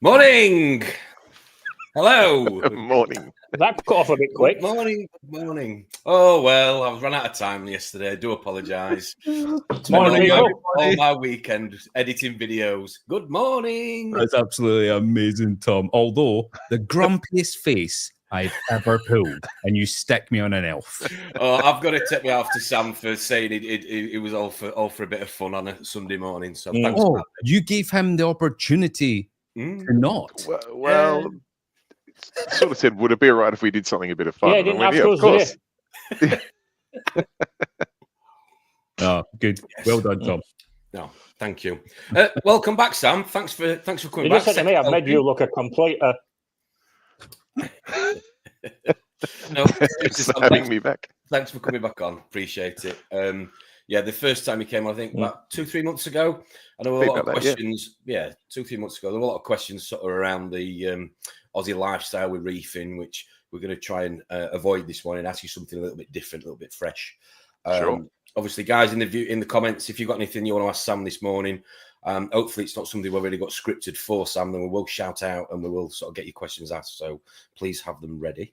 Morning. Hello. Morning. That cut off a bit quick. Good morning. Good morning. Oh, well, I've run out of time yesterday. I do apologise. Morning, all my weekend editing videos. Good morning. That's absolutely amazing, Tom. Although the grumpiest face I've ever pulled, and you stick me on an elf. Oh, I've got to take me off to Sam for saying it was all for a bit of fun on a Sunday morning. So thanks for that. You gave him the opportunity to not. Well, sort of said, would it be all right if we did something a bit of fun? Yeah, didn't yeah, of course. Oh, good. Yes. Well done, Tom. No, thank you. Welcome back, Sam. Thanks for coming You back. just said to me, I've made you look a complete. No, having me back. Thanks for coming back on. Appreciate it. Yeah, the first time you came, I think about 2-3 months ago. I know a lot of questions. Yeah, 2-3 months ago, there were a lot of questions sort of around the Aussie lifestyle with reefing, which we're going to try and avoid this morning. Ask you something a little bit different, a little bit fresh. Sure. Obviously, guys, in the comments, if you've got anything you want to ask Sam this morning, hopefully it's not something we've already got scripted for Sam. Then we will shout out and we will sort of get your questions asked. So please have them ready.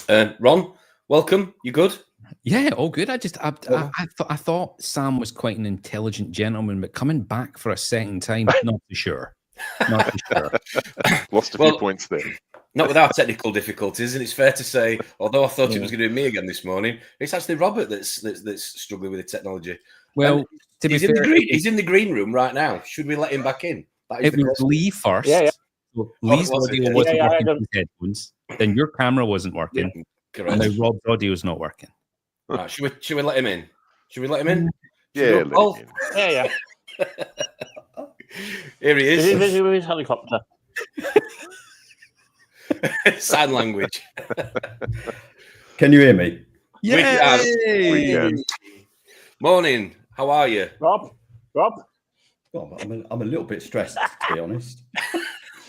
Ron, welcome. You good? Yeah, all good. I thought Sam was quite an intelligent gentleman, but coming back for a second time, not too sure. Not too sure. Lost a few points there. Not without technical difficulties, and it's fair to say, although I thought it was going to be me again this morning, it's actually Robert that's struggling with the technology. Well, he's in the green room right now. Should we let him back in? It was Lee first. Yeah. So Lee's audio wasn't working with headphones. Then your camera wasn't working. Yeah, correct. And now Rob's audio is not working. Right, should we let him in? Should we let him in? Yeah. Yeah. Here he is. Is he busy with his helicopter? Sign language. Can you hear me? Yeah. We can. Morning. How are you, Rob? Well, I'm a little bit stressed, to be honest.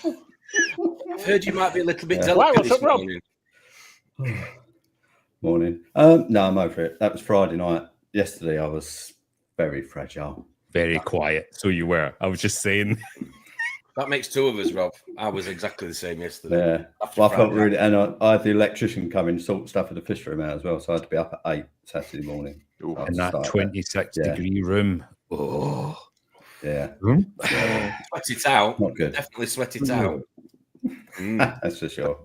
I've heard you might be a little bit Yeah. delicate What's this up, Rob? morning. Morning. No, I'm over it. That was Friday night. Yesterday, I was very fragile. Very quiet. So you were. I was just saying. That makes two of us, Rob. I was exactly the same yesterday. Yeah. Well, I felt really, and I had the electrician come in, sort stuff at the fish room out as well. So I had to be up at 8 Saturday morning. Ooh. In that 26-degree room. Oh. Yeah. Sweat it out. Not good. Definitely sweat it out. That's for sure.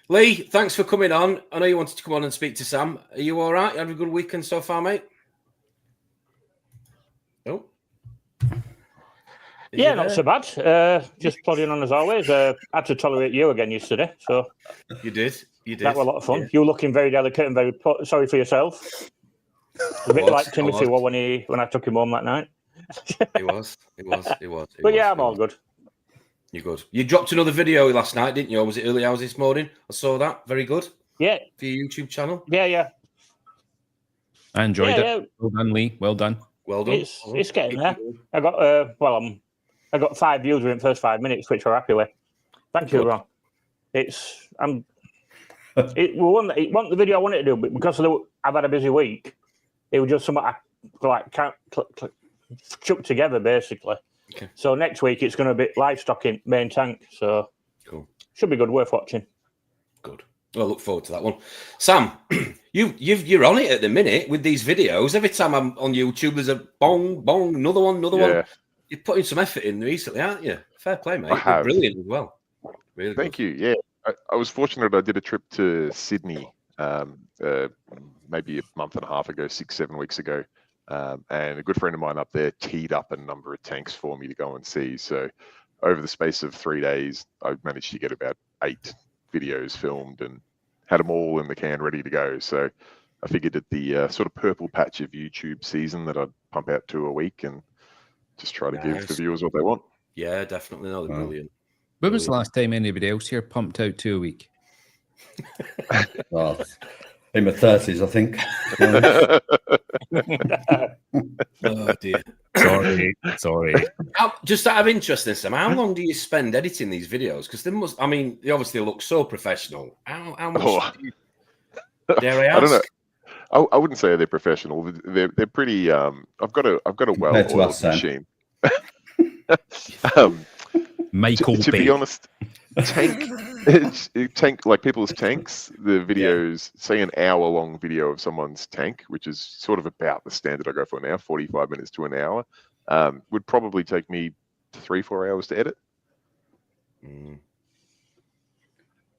Lee, thanks for coming on. I know you wanted to come on and speak to Sam. Are you all right? You had a good weekend so far, mate? Oh. Yeah, not so bad. Just plodding on as always. Had to tolerate you again yesterday, so You did. that was a lot of fun. Yeah. You were looking very delicate and very sorry for yourself. A bit like Timothy was when I took him home that night. It was. But yeah, I'm all good. You're good. You dropped another video last night, didn't you? Or was it early hours this morning? I saw that. Very good. Yeah. For your YouTube channel. Yeah. I enjoyed it. Yeah. Well done, Lee. Well done. Well done. It's getting there. I got I got 5 views within the first 5 minutes, which we're happy with. Thank you, Ron. It wasn't the video I wanted to do, but because I've had a busy week, it was just something I chucked together basically. Okay. So next week it's going to be livestock in main tank. So Cool. Should be good, worth watching. Good. Well, I look forward to that one. Sam, you're on it at the minute with these videos. Every time I'm on YouTube, there's a bong, another one. You're putting some effort in recently, aren't you? Fair play, mate. You're brilliant as well. Really good. Thank you. Yeah, I was fortunate. I did a trip to Sydney maybe a month and a half ago, 6-7 weeks ago. And a good friend of mine up there teed up a number of tanks for me to go and see. So over the space of 3 days, I managed to get about 8 videos filmed and had them all in the can ready to go. So I figured at the sort of purple patch of YouTube season that I'd pump out 2 a week and just try to give the viewers what they want. Yeah, definitely. No, they're brilliant. When was the last time anybody else here pumped out 2 a week? Well, in my 30s, I think. Oh, dear. Sorry. Just out of interest, Sam, how long do you spend editing these videos? Because they obviously look so professional. How much dare I ask? I don't know. I wouldn't say they're professional. They're pretty. I've got a well-oiled machine. Michael to Bay. be honest, tank like people's tanks, the videos, say an hour-long video of someone's tank, which is sort of about the standard I go for now, 45 minutes to an hour, would probably take me 3-4 hours to edit.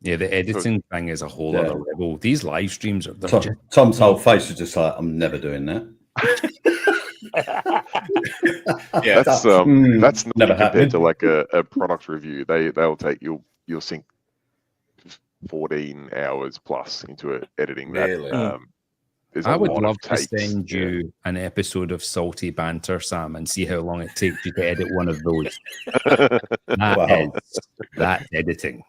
Yeah, the editing thing is a whole other level. These live streams are Tom's whole face was just like, I'm never doing that. Yeah, that's not never compared to like a product review. They'll take you'll sink 14 hours plus into editing Really? that. I would love to send you an episode of Salty Banter, Sam, and see how long it takes you to edit one of those. That's editing.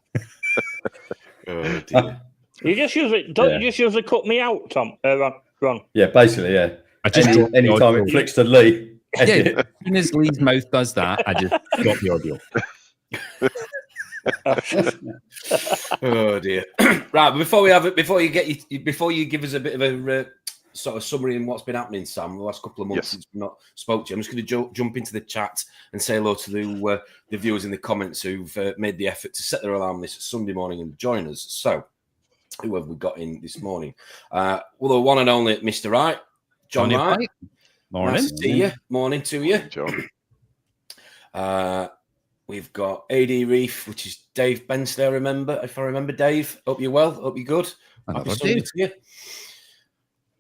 Oh, dear. You just usually you just usually cut me out, Tom. Ron. Yeah, basically, yeah. I just anytime it flicks to Lee. Yeah, as soon as Lee's mouth does that, I just drop the audio. Oh dear. Right, before you give us a bit of a sort of summary in what's been happening, Sam, the last couple of months since we've not spoke to you, I'm just going to jump into the chat and say hello to the viewers in the comments who've made the effort to set their alarm this Sunday morning and join us. So, who have we got in this morning? Well, the one and only Mr. Wright, John Wright. Morning. Nice to see you. Morning to you. John. We've got AD Reef, which is Dave Bensley, if I remember Dave. Hope you're well. Hope you're good. Happy Sunday to you.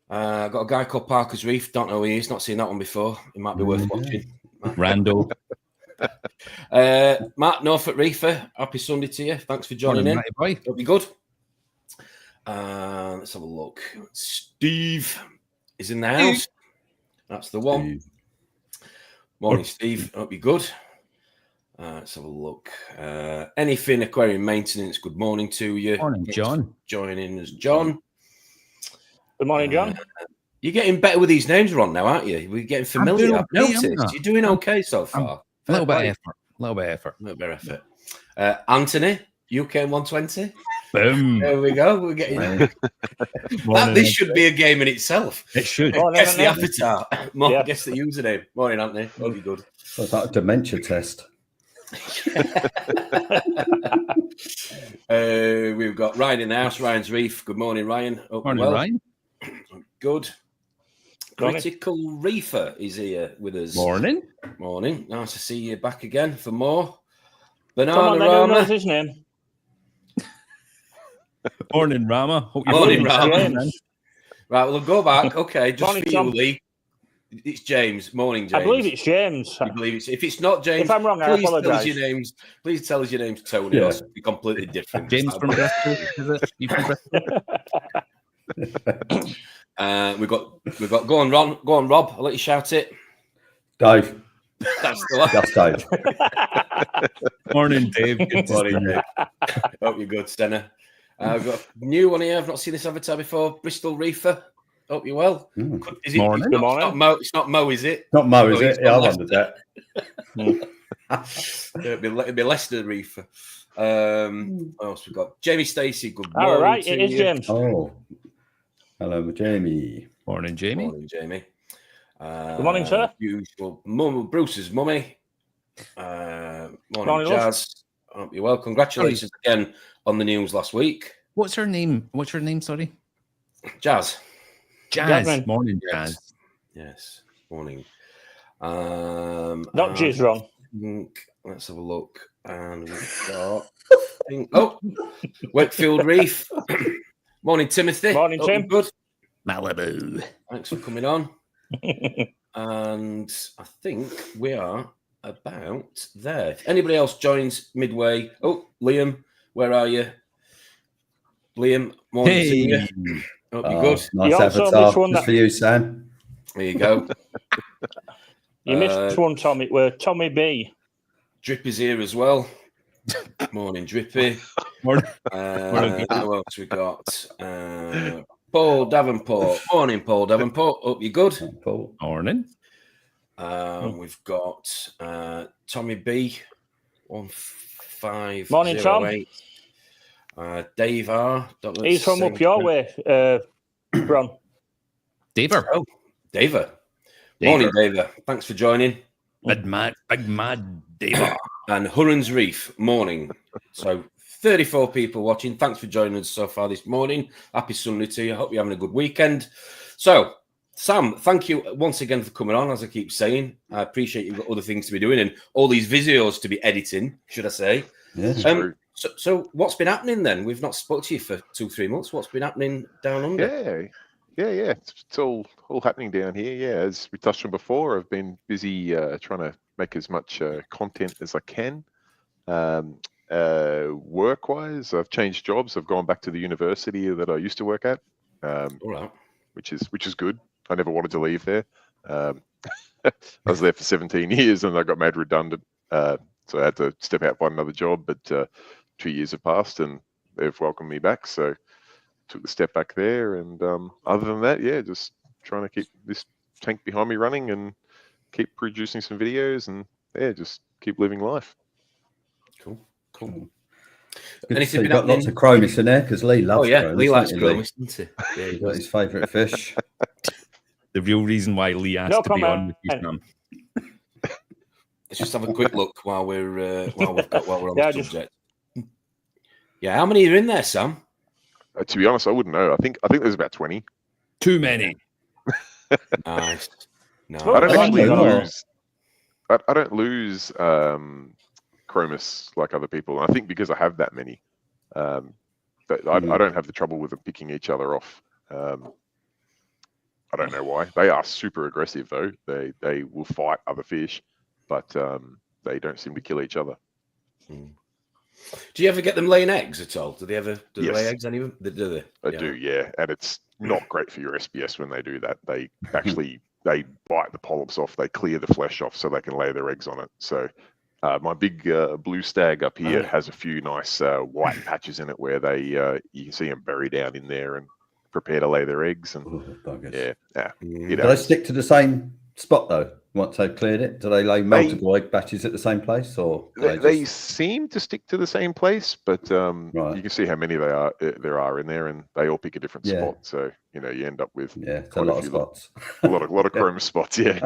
Got a guy called Parker's Reef. Don't know who he is. Not seen that one before. It might be worth watching. Randall. Matt Norfolk Reefer. Happy Sunday to you. Thanks for joining in. Hope you're good. Let's have a look. Steve is in the house. That's the one. Morning, Steve. Hope you're good. Let's have a look. Anything Aquarium Maintenance, good morning to you. Morning, John. Joining us, John. Good morning, John. You're getting better with these names, Ron, now, aren't you? We're getting familiar. I've noticed. You're doing okay so far. A little bit of effort. A little bit of effort. Anthony, UK 120. Boom. There we go. We're getting this should be a game in itself. It should. Guess the avatar. Guess the username. Morning, Anthony. Hope you're good. So it's like a dementia test. We've got Ryan in the house. Ryan's Reef. Good morning, Ryan. Morning, Ryan. Good. Critical Reefer is here with us. Morning. Morning. Nice to see you back again for more. Banana Rama. Knows his name. Morning, Rama. Hope you're morning, Rama. Right, we'll go back. Okay, just morning, for you, Lee. It's James. Morning, James. I believe it's James. You believe it's if it's not James, if I'm wrong, I apologise. Please tell us your name's Tony. Yeah. Or something completely different. James from Bristol. Is it? You from Bristol? We've got. Go on, Ron. Go on, Rob. I'll let you shout it. Dave. That's the one. That's Dave. Morning, Dave. Good morning, Dave. Hope you're good, Stenner. I've got a new one here. I've not seen this avatar before. Bristol Reefer. Hope you're well. Is it, morning. It's not Mo, is it? Not Mo, is it? Yeah, I wondered that. It'd be Leicester Reefer. What else we got? Jamie Stacey. Good morning. All right, it is James. Oh, hello, Jamie. Morning, Jamie. Morning, Jamie. Good morning, sir. Usual Bruce's mummy. Morning, Jazz. Hope you're well. Congratulations again on the news last week. What's her name? Sorry. Jazz. Jazz. Morning, Jazz. Yes. Morning. Not Jizz wrong. Let's have a look. And we've got Wakefield Reef. Morning, Timothy. Morning, Tim. Good. Malibu. Thanks for coming on. And I think we are about there. If anybody else joins midway, Liam, where are you? Liam, morning to you. Hope you're good. Nice avatar just for you, Sam. There you go. You missed one, Tommy. Where Tommy B. Drippy's here as well. Morning, Drippy. Morning. Who else we got? Paul Davenport. Morning, Paul Davenport. Hope you're good. Paul. Morning. We've got Tommy B. 1508. Morning, Tom. Dave R. He's from up your way, Ron. Daver. Oh, Daver. Morning, Daver. Thanks for joining. Big mad Deva. And Hurren's Reef, morning. So 34 people watching. Thanks for joining us so far this morning. Happy Sunday to you. I hope you're having a good weekend. So, Sam, thank you once again for coming on, as I keep saying. I appreciate you've got other things to be doing and all these videos to be editing, should I say. Yeah. So what's been happening then? We've not spoke to you for 2-3 months. What's been happening down under? Yeah. It's all happening down here. Yeah, as we touched on before, I've been busy trying to make as much content as I can. Work-wise, I've changed jobs. I've gone back to the university that I used to work at, All right. which is good. I never wanted to leave there. I was there for 17 years and I got made redundant. So I had to step out, find another job, but 2 years have passed and they've welcomed me back. So took the step back there. And other than that, yeah, just trying to keep this tank behind me running and keep producing some videos and yeah, just keep living life. Cool. Anything you've got lots of chromis in there because Lee loves chromis. Lee likes chromis, doesn't he? Yeah, he's got his favourite fish. The real reason why Lee asked to be on with you, Sam. Let's just have a quick look while we're on the subject. Yeah, how many are in there, Sam? To be honest, I wouldn't know. I think there's about 20. Too many. Nice. No, I don't actually no. lose. I don't lose chromis like other people. And I think because I have that many, I don't have the trouble with them picking each other off. I don't know why. They are super aggressive though. They will fight other fish, but they don't seem to kill each other. Do you ever get them laying eggs at all? Do they Yes. lay eggs? Any of them? Do they? I do, yeah. And it's not great for your SBS when they do that. They actually they bite the polyps off. They clear the flesh off so they can lay their eggs on it. So my big blue stag up here has a few nice white patches in it where they you can see them bury down in there and prepare to lay their eggs. And Do you they know, stick to the same spot though? Once they've cleared it, do they lay multiple egg batches at the same place, or they seem to stick to the same place? But Right. you can see how many there are in there, and they all pick a different spot. So you know, you end up with it's a lot of spots. a lot of chroma spots. Yeah.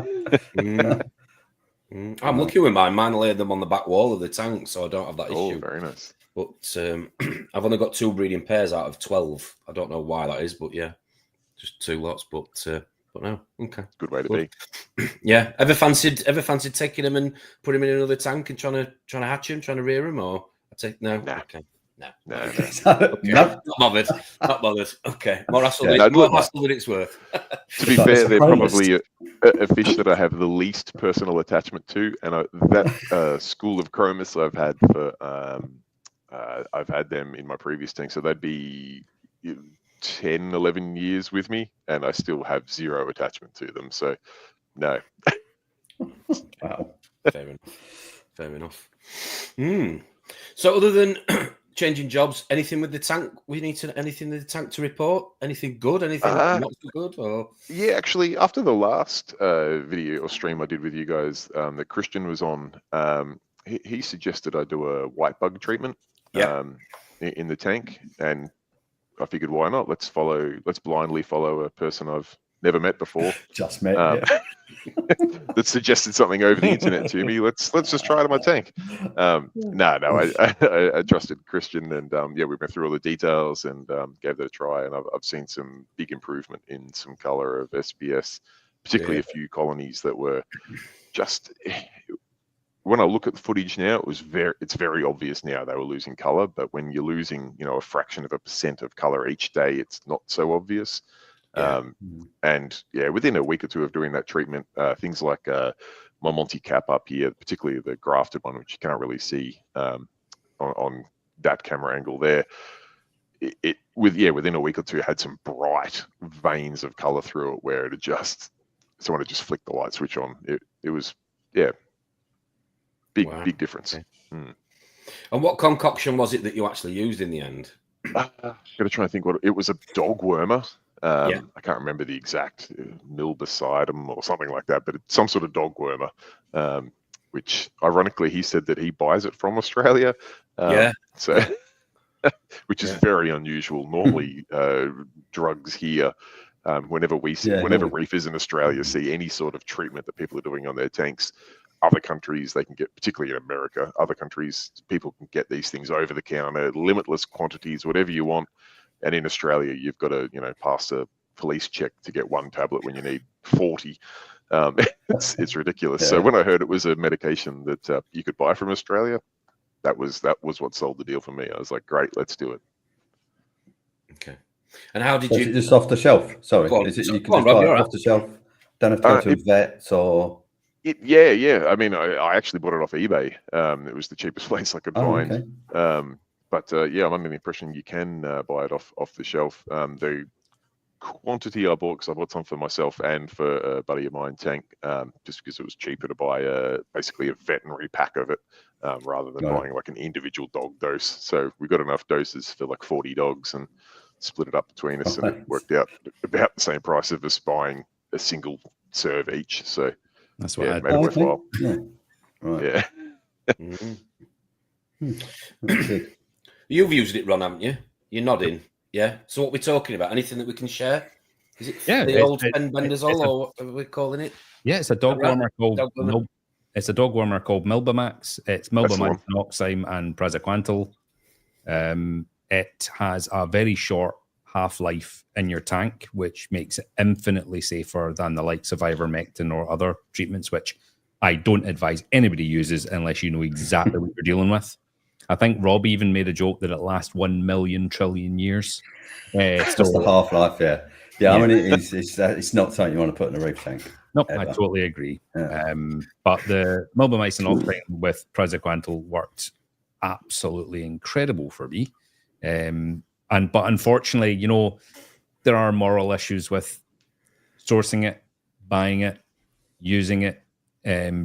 I'm lucky with mine. Mine laid them on the back wall of the tank, so I don't have that issue. Oh, very nice. But I've only got 2 breeding pairs out of 12. I don't know why that is, but yeah, just 2 lots. But no, okay. Good way to be. Yeah. Ever fancied taking them and putting them in another tank and trying to hatch them, trying to rear them, or no? Nah. Okay. No. No. Not bothered. Okay. More hassle than it's worth. To be fair, they're probably a fish that I have the least personal attachment to, and that school of chromis I've had for I've had them in my previous tank, so they'd be 10, 11 years with me, and I still have 0 attachment to them. So, no. Wow. Fair enough. So, other than changing jobs, anything with the tank? Anything with the tank to report? Anything good? Anything not so good? Or yeah, actually, after the last video or stream I did with you guys, that Christian was on, he suggested I do a white bug treatment. In the tank, and I figured, why not? Let's blindly follow a person I've never met before. Just met. That suggested something over the internet to me. Let's just try it on my tank. I trusted Christian, and we went through all the details and gave that a try, and I've seen some big improvement in some color of SBS, particularly a few colonies that were just. When I look at the footage now, it's very obvious now they were losing color. But when you're losing, a fraction of a % of color each day, it's not so obvious. And within a week or 2 of doing that treatment, things like my Monty cap up here, particularly the grafted one, which you can't really see on that camera angle there, within a week or 2 had some bright veins of color through it where someone had just flicked the light switch on. It was big difference. Okay. And what concoction was it that you actually used in the end? Got to try and think what it was. A dog wormer. I can't remember the exact milbacidum or something like that, but it's some sort of dog wormer. Which ironically, he said that he buys it from Australia. So, which is very unusual. Normally, drugs here. Whenever Reefers in Australia see any sort of treatment that people are doing on their tanks, other countries, they can get, particularly in America, other countries, people can get these things over the counter, limitless quantities, whatever you want. And in Australia, you've got to, pass a police check to get one tablet when you need 40. It's ridiculous. Yeah. So when I heard it was a medication that you could buy from Australia, that was what sold the deal for me. I was like, great, let's do it. Okay. And how did So you? Is it just off the shelf? Sorry, is it you can just buy it off the shelf? Don't have to go to a vet or. Yeah. I mean, I actually bought it off eBay. It was the cheapest place I could find. Okay. But I'm under the impression you can buy it off the shelf. The quantity I bought, because I bought some for myself and for a buddy of mine, Tank, just because it was cheaper to buy basically a veterinary pack of it rather than buying like an individual dog dose. So we got enough doses for like 40 dogs and split it up between us, and it worked out about the same price of us buying a single serve each. So that's what made it worthwhile. Yeah. Right. Yeah. You've used it, Ron, haven't you? You're nodding. Yeah. So what we're talking about? Anything that we can share? Is it the old bendazole, or what are we calling it? Yeah, it's a dog warmer called it's a dog warmer called Milbamax. It's Milbamax, Oxime, and Praziquantel. It has a very short half-life in your tank, which makes it infinitely safer than the likes of ivermectin or other treatments, which I don't advise anybody uses unless you know exactly what you're dealing with. I think Rob even made a joke that it lasts 1 million trillion years. It's just the half-life, yeah. I mean, it's not something you want to put in a reef tank. No, I totally agree. Yeah. But the Milbamycin Oxime with Praziquantel worked absolutely incredible for me. But unfortunately, there are moral issues with sourcing it, buying it, using it,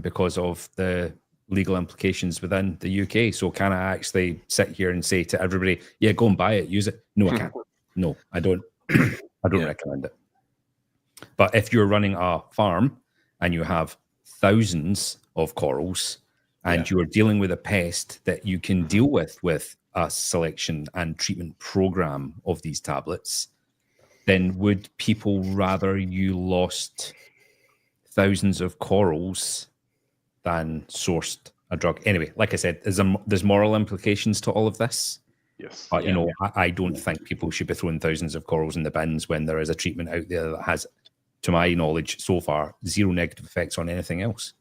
because of the legal implications within the UK. So can I actually sit here and say to everybody, yeah, go and buy it, use it? No, I can't. No, I don't. I don't recommend it. But if you're running a farm and you have thousands of corals and you are dealing with a pest that you can deal with a selection and treatment program of these tablets, then would people rather you lost thousands of corals than sourced a drug? Anyway, like I said, there's moral implications to all of this. Yes. But, I don't think people should be throwing thousands of corals in the bins when there is a treatment out there that has, to my knowledge so far, zero negative effects on anything else.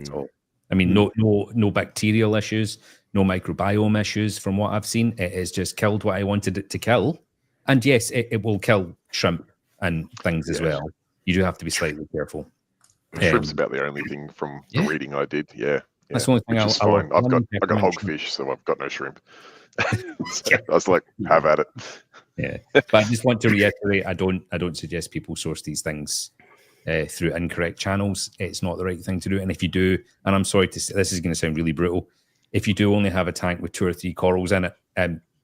So, I mean, no bacterial issues, no microbiome issues from what I've seen. It has just killed what I wanted it to kill. And yes, it will kill shrimp and things as well. You do have to be slightly careful. Shrimp's about the only thing from the reading I did. Yeah. That's the only thing. Which is fine. I've got hogfish, so I've got no shrimp. So I was like, have at it. Yeah, but I just want to reiterate: I don't suggest people source these things through incorrect channels. It's not the right thing to do. And if you do, and I'm sorry to say, this is going to sound really brutal, if you do only have a tank with 2 or 3 corals in it,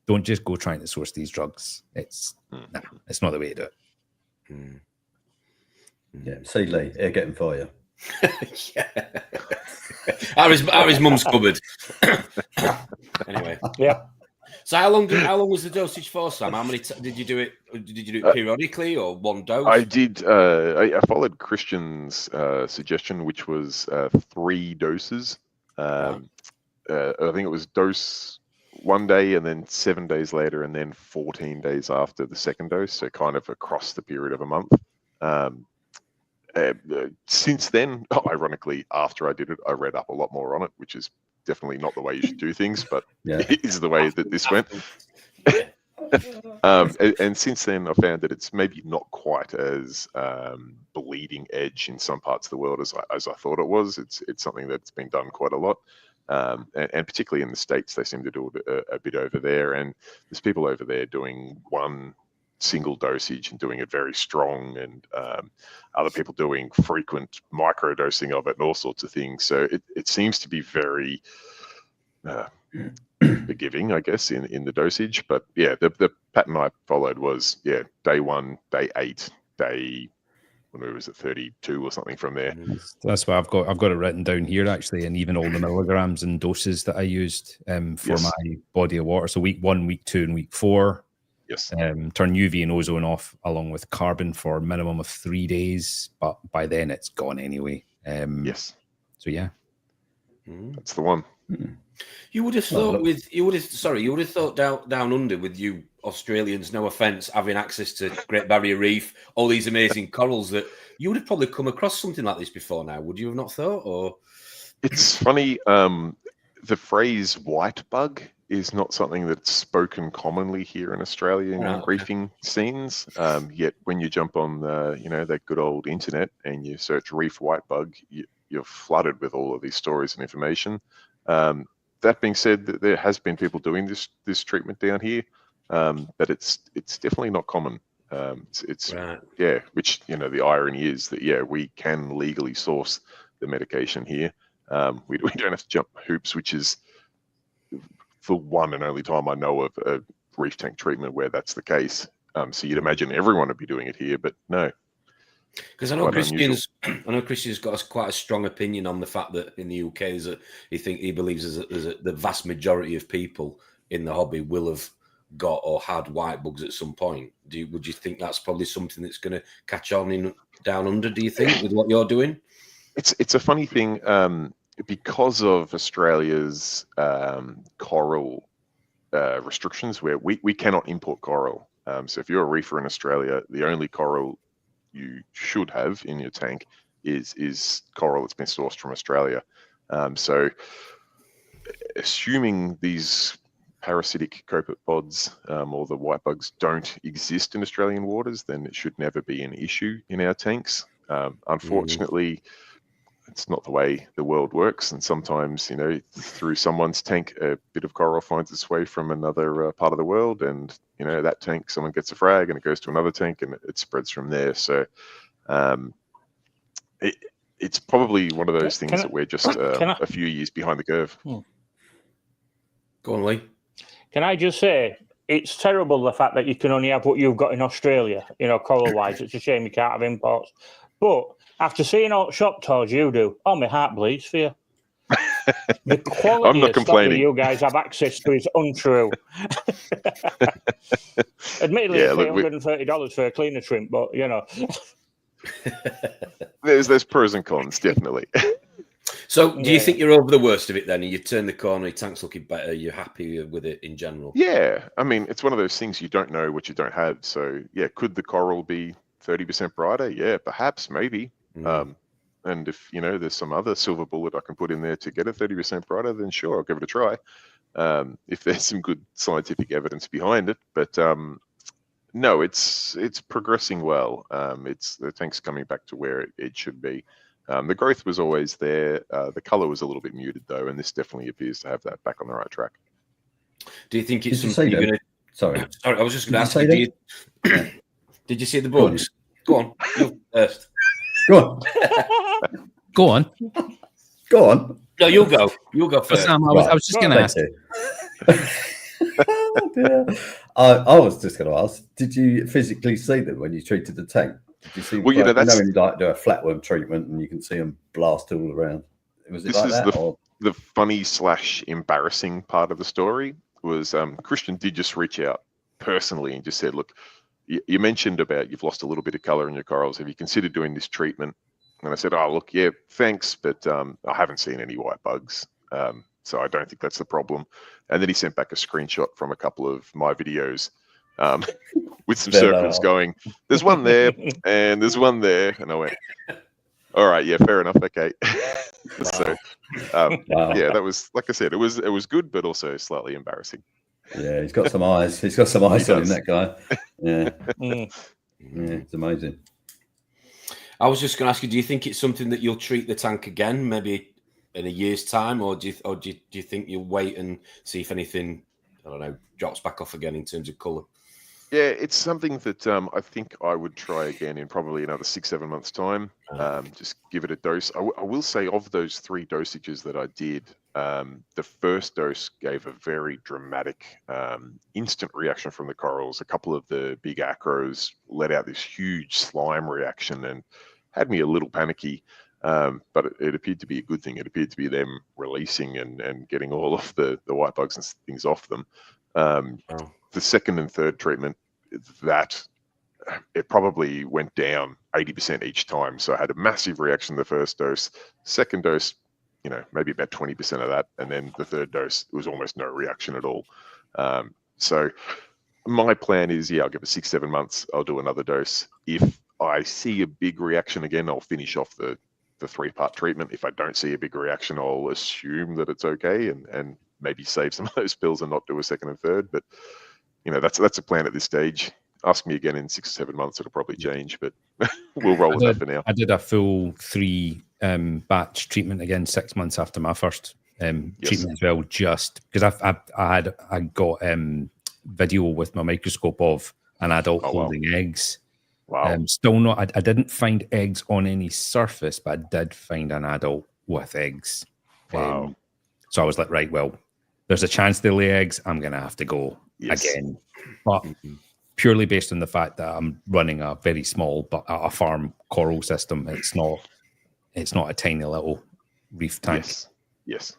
don't just go trying to source these drugs. It's not the way to do it. Yeah, see Lee, he'll get them for you. Harry's mum's cupboard. Anyway, yeah. So how long was the dosage for, Sam? How many did you do it? Did you do it periodically or one dose? I did. I followed Christian's suggestion, which was 3 doses. I think it was dose 1 day, and then 7 days later, and then 14 days after the second dose. So kind of across the period of a month. Since then, ironically, after I did it, I read up a lot more on it, which is definitely not the way you should do things, but it is the way that this went. And since then, I found that it's maybe not quite as bleeding edge in some parts of the world as I thought it was. It's something that's been done quite a lot. And particularly in the States, they seem to do a bit over there. And there's people over there doing one single dosage and doing it very strong, and other people doing frequent micro dosing of it and all sorts of things. So it seems to be very forgiving, I guess, in the dosage. But yeah, the pattern I followed was day 1, day 8, day, when was it, 32 or something from there. That's why I've got it written down here actually, and even all the milligrams and doses that I used for my body of water. So week 1, week 2, and week 4. Yes. Turn UV and ozone off along with carbon for a minimum of 3 days, but by then it's gone anyway. Yes. So yeah, that's the one. You would have thought you would have thought down under with you Australians, no offence, having access to Great Barrier Reef, all these amazing corals, that you would have probably come across something like this before now. Would you have not thought? Or it's funny, the phrase white bug is not something that's spoken commonly here in Australia in reefing scenes. Yet when you jump on the, that good old internet and you search reef white bug, you're flooded with all of these stories and information. That being said, there has been people doing this treatment down here, but it's definitely not common. It's yeah, which the irony is that we can legally source the medication here. We don't have to jump hoops, which is the one and only time I know of a reef tank treatment where that's the case. So you'd imagine everyone would be doing it here, but no. Because I know Christian's got quite a strong opinion on the fact that in the UK, he believes the vast majority of people in the hobby will have got or had white bugs at some point. Would you think that's probably something that's going to catch on down under? Do you think with what you're doing? It's a funny thing because of Australia's coral restrictions, where we cannot import coral. So if you're a reefer in Australia, the only coral you should have in your tank is coral that's been sourced from Australia. So assuming these parasitic copepods or the white bugs don't exist in Australian waters, then it should never be an issue in our tanks. Unfortunately, it's not the way the world works, and sometimes through someone's tank a bit of coral finds its way from another part of the world, and that tank, someone gets a frag and it goes to another tank and it spreads from there. So it's probably one of those things that we're just a few years behind the curve. Go on, Lee. Can I just say, it's terrible the fact that you can only have what you've got in Australia, coral-wise. It's a shame you can't have imports. But after seeing all shop tours you do, my heart bleeds for you. The quality of stuff that you guys have access to is untrue. Admittedly, you pay $130 for a cleaner shrimp, but there's pros and cons, definitely. So, do you think you're over the worst of it then? You turn the corner, your tank's looking better, you're happy with it in general? Yeah, I mean, it's one of those things, you don't know what you don't have. So, yeah, could the coral be 30% brighter? Yeah, perhaps, maybe. And if there's some other silver bullet I can put in there to get it 30% brighter, then sure, I'll give it a try. If there's some good scientific evidence behind it, but no, it's progressing well. The tank's coming back to where it should be. The growth was always there. The color was a little bit muted though, and this definitely appears to have that back on the right track. Do you think it's something you're going to? Sorry, I was just going to ask you. Did you see the bugs? Go on, you first. Go on. Go on. Go on. No, you'll go. You'll go first. Sam, I was just going to ask. Oh, dear. I was just going to ask, did you physically see them when you treated the tank? Did you see well, that's... when you do a flatworm treatment and you can see them blast all around. Was it this like is that? The funny / embarrassing part of the story was Christian did just reach out personally and just said, look, you mentioned about you've lost a little bit of color in your corals. Have you considered doing this treatment? And I said, oh, look, yeah, thanks, but I haven't seen any white bugs. So I don't think that's the problem. And then he sent back a screenshot from a couple of my videos with some circles going, there's one there and there's one there. And I went, all right, yeah, fair enough. Okay. So, yeah, that was, like I said, it was good, but also slightly embarrassing. Yeah, he's got some eyes. He's got some eyes on him, that guy. Yeah. Yeah, it's amazing. I was just going to ask you, do you think it's something that you'll treat the tank again, maybe in a year's time, or do you think you'll wait and see if anything, I don't know, drops back off again in terms of colour? Yeah, it's something that I think I would try again in probably another 6-7 months' time. Just give it a dose. I will say, of those 3 dosages that I did, the first dose gave a very dramatic instant reaction from the corals. A couple of the big acros let out this huge slime reaction and had me a little panicky. But it appeared to be a good thing. It appeared to be them releasing and getting all of the white bugs and things off them. The second and third treatment, that it probably went down 80% each time. So I had a massive reaction the first dose. Second dose, maybe about 20% of that. And then the third dose, it was almost no reaction at all. So my plan is, I'll give it 6-7 months. I'll do another dose. If I see a big reaction again, I'll finish off the 3-part treatment. If I don't see a big reaction, I'll assume that it's okay and maybe save some of those pills and not do a second and third. But that's a plan at this stage. Ask me again in 6 or 7 months, it'll probably change, but we'll roll with that for now. I did a full 3 batch treatment again 6 months after my first treatment as well, just because I got video with my microscope of an adult holding eggs. Wow. Still not, I didn't find eggs on any surface, but I did find an adult with eggs. Wow. So I was like, right, well, there's a chance they lay eggs. I'm going to have to go again. But purely based on the fact that I'm running a very small but a farm coral system, it's not a tiny little reef tank. Yes.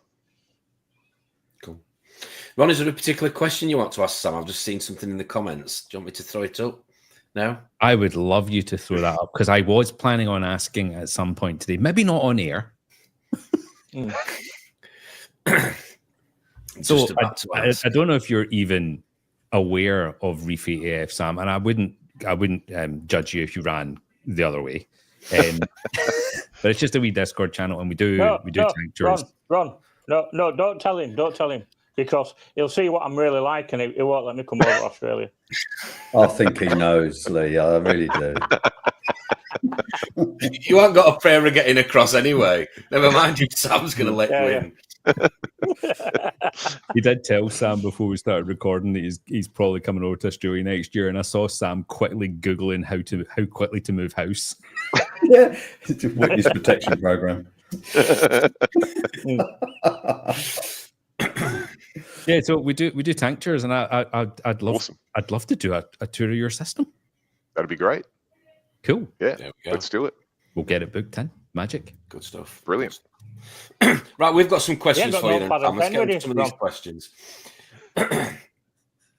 Cool. Ron, is there a particular question you want to ask Sam? I've just seen something in the comments. Do you want me to throw it up now? I would love you to throw that up, because I was planning on asking at some point today, maybe not on air. So I don't know if you're even aware of Reefy AF, Sam, and I wouldn't judge you if you ran the other way. But it's just a wee Discord channel, and we do tank tours. Ron, no, don't tell him, because he'll see what I'm really like, and he won't let me come over to Australia. I think he knows, Lee. I really do. You haven't got a prayer of getting across anyway. Never mind if Sam's going to let you in. He did tell Sam before we started recording that he's probably coming over to Australia next year, and I saw Sam quickly Googling how quickly to move house. Yeah, it's a witness protection program. Yeah, so we do tank tours, and I'd love to do a tour of your system. That'd be great. Cool. Yeah, let's do it. We'll get it booked in. Magic. Good stuff. Brilliant. Right, we've got some questions for you then, Sam. Let's get into some of these Wrong. questions.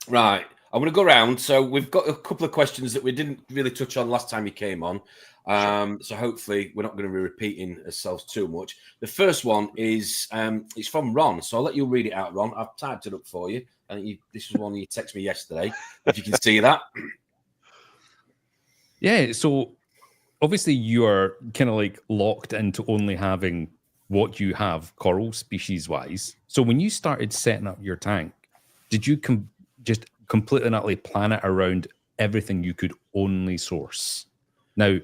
Right, I'm going to go around. So we've got a couple of questions that we didn't really touch on last time you came on. So hopefully we're not going to be repeating ourselves too much. The first one is it's from Ron. So I'll let you read it out, Ron. I've typed it up for you. And this was one you texted me yesterday, if you can see that. Yeah, so obviously you are kind of like locked into only having what you have coral species wise. So when you started setting up your tank, did you just completely and utterly plan it around everything you could only source? Now,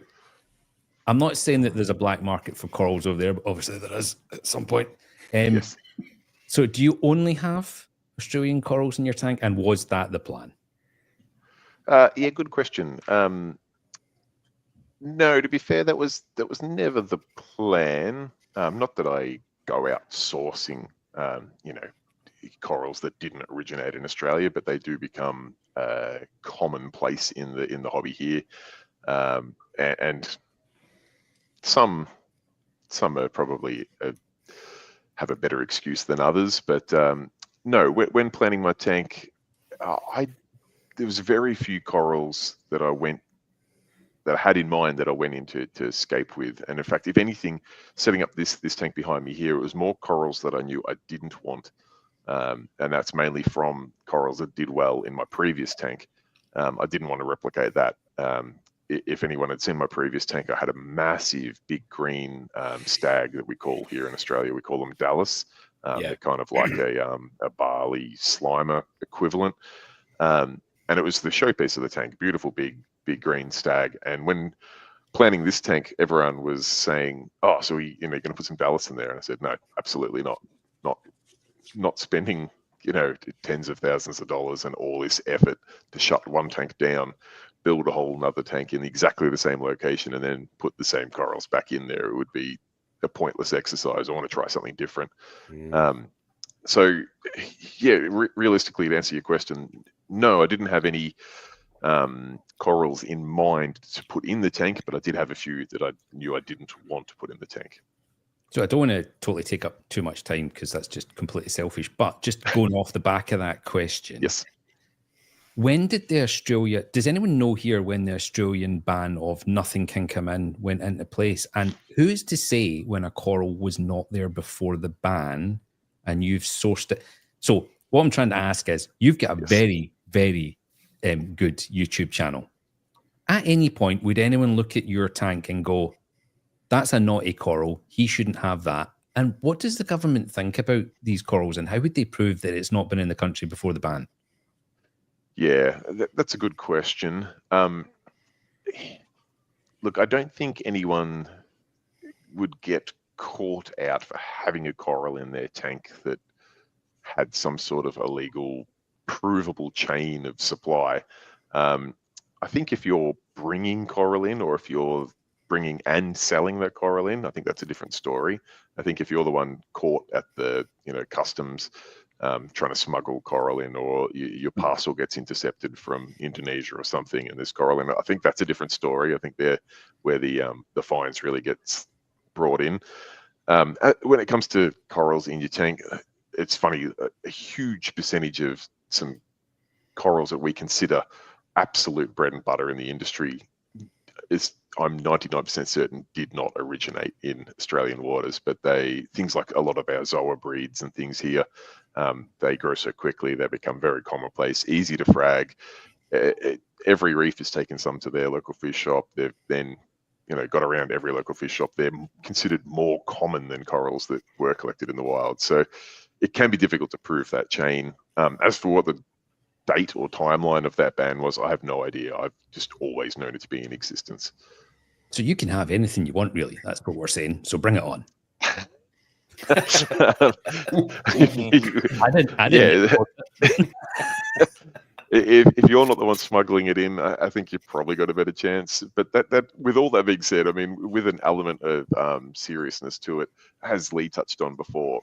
I'm not saying that there's a black market for corals over there, but obviously there is at some point. Yes. So do you only have Australian corals in your tank, and was that the plan? Yeah, good question. No, to be fair, that was never the plan. Not that I go out sourcing, corals that didn't originate in Australia, but they do become commonplace in the hobby here, and some are probably have a better excuse than others. But no, when planning my tank, there was very few corals that I had in mind that I went into to escape with. And in fact, if anything, setting up this tank behind me here, it was more corals that I knew I didn't want. And that's mainly from corals that did well in my previous tank. I didn't want to replicate that. If anyone had seen my previous tank, I had a massive big green stag that we call here in Australia. We call them Dallas. They're kind of like a barley slimer equivalent. And it was the showpiece of the tank, beautiful big green stag. And when planning this tank, everyone was saying, "Oh, so you're going to put some Dallas in there?" And I said, "No, absolutely not. Not spending tens of thousands of dollars and all this effort to shut one tank down, build a whole nother tank in exactly the same location, and then put the same corals back in there. It would be a pointless exercise. I want to try something different." So, yeah, realistically, to answer your question, no, I didn't have any corals in mind to put in the tank, but I did have a few that I knew I didn't want to put in the tank. So I don't want to totally take up too much time because that's just completely selfish, but just going off the back of that question. Yes. When did the Australia, does anyone know here when the Australian ban of nothing can come in went into place? And who is to say when a coral was not there before the ban and you've sourced it? So what I'm trying to ask is, you've got a very, very good YouTube channel. At any point, would anyone look at your tank and go, that's a naughty coral, he shouldn't have that? And what does the government think about these corals, and how would they prove that it's not been in the country before the ban? Yeah, that's a good question. Look, I don't think anyone would get caught out for having a coral in their tank that had some sort of illegal, provable chain of supply. I think if you're bringing coral in, or if you're bringing and selling that coral in, I think that's a different story. I think if you're the one caught at the customs trying to smuggle coral in, or your parcel gets intercepted from Indonesia or something, and there's coral in it, I think that's a different story. I think they're where the fines really gets brought in. When it comes to corals in your tank, it's funny, a huge percentage of some corals that we consider absolute bread and butter in the industry is, I'm 99% certain, did not originate in Australian waters, but things like a lot of our zoa breeds and things here, they grow so quickly, they become very commonplace, easy to frag. Every reef has taken some to their local fish shop. They've then got around every local fish shop. They're considered more common than corals that were collected in the wild. So it can be difficult to prove that chain. As for what the date or timeline of that ban was, I have no idea. I've just always known it to be in existence. So you can have anything you want, really. That's what we're saying. So bring it on. I didn't. If you're not the one smuggling it in, I think you've probably got a better chance. But that with all that being said, I mean, with an element of seriousness to it, as Lee touched on before,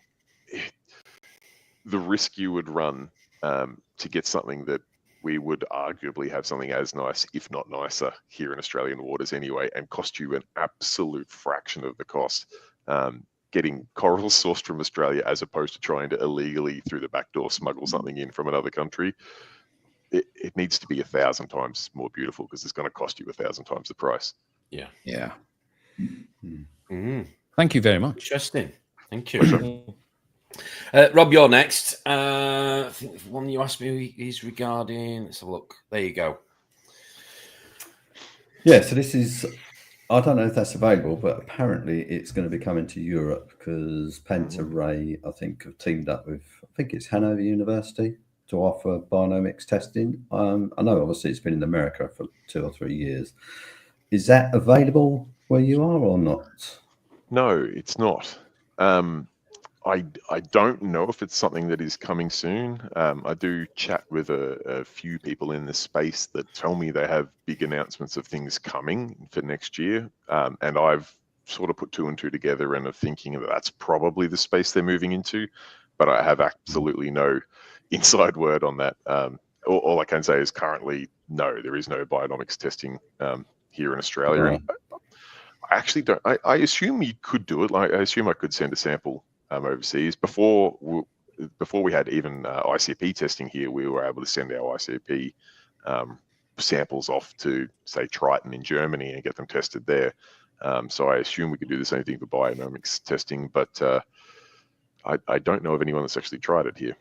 the risk you would run to get something that we would arguably have something as nice, if not nicer, here in Australian waters anyway, and cost you an absolute fraction of the cost. Getting corals sourced from Australia, as opposed to trying to illegally through the back door smuggle something in from another country, it needs to be 1,000 times more beautiful, because it's going to cost you 1,000 times the price. Yeah. Yeah. Thank you very much. Interesting. Thank you. Rob, you're next. I think the one you asked me is regarding, let's have a look. There you go. Yeah, so this is, I don't know if that's available, but apparently it's going to be coming to Europe, because Penta Ray, I think, have teamed up with, I think it's Hanover University, to offer bionomics testing. I know obviously it's been in America for 2 or 3 years. Is that available where you are or not? No, it's not. I don't know if it's something that is coming soon. I do chat with a few people in this space that tell me they have big announcements of things coming for next year. And I've sort of put 2 and 2 together and are thinking that that's probably the space they're moving into, but I have absolutely no inside word on that. All I can say is currently, no, there is no bionomics testing here in Australia. Right. I actually don't. I assume you could do it. Like, I assume I could send a sample overseas. Before we had even ICP testing here, we were able to send our ICP samples off to, say, Triton in Germany and get them tested there. So I assume we could do the same thing for bionomics testing, but I don't know of anyone that's actually tried it here.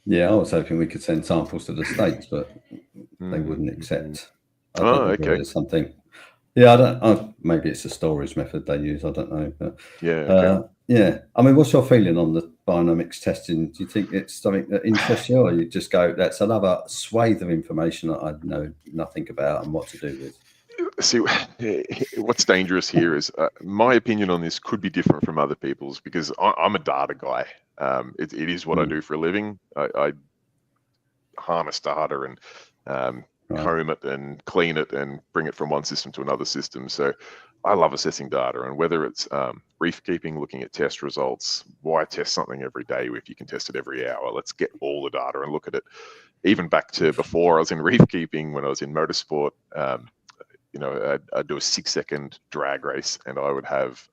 Yeah, I was hoping we could send samples to the States, but they wouldn't accept. I don't know whether it's something. Yeah, I don't. Maybe it's a storage method they use. I don't know. But, yeah. I mean, what's your feeling on the bionomics testing? Do you think it's something that interests you, or you just go, that's another swathe of information that I know nothing about and what to do with? See, what's dangerous here is my opinion on this could be different from other people's, because I'm a data guy. It is what I do for a living. I harness data and comb it and clean it and bring it from one system to another system. So I love assessing data, and whether it's reef keeping, looking at test results, why test something every day if you can test it every hour? Let's get all the data and look at it. Even back to before I was in reef keeping, when I was in motorsport, I'd do a 6-second drag race, and I would have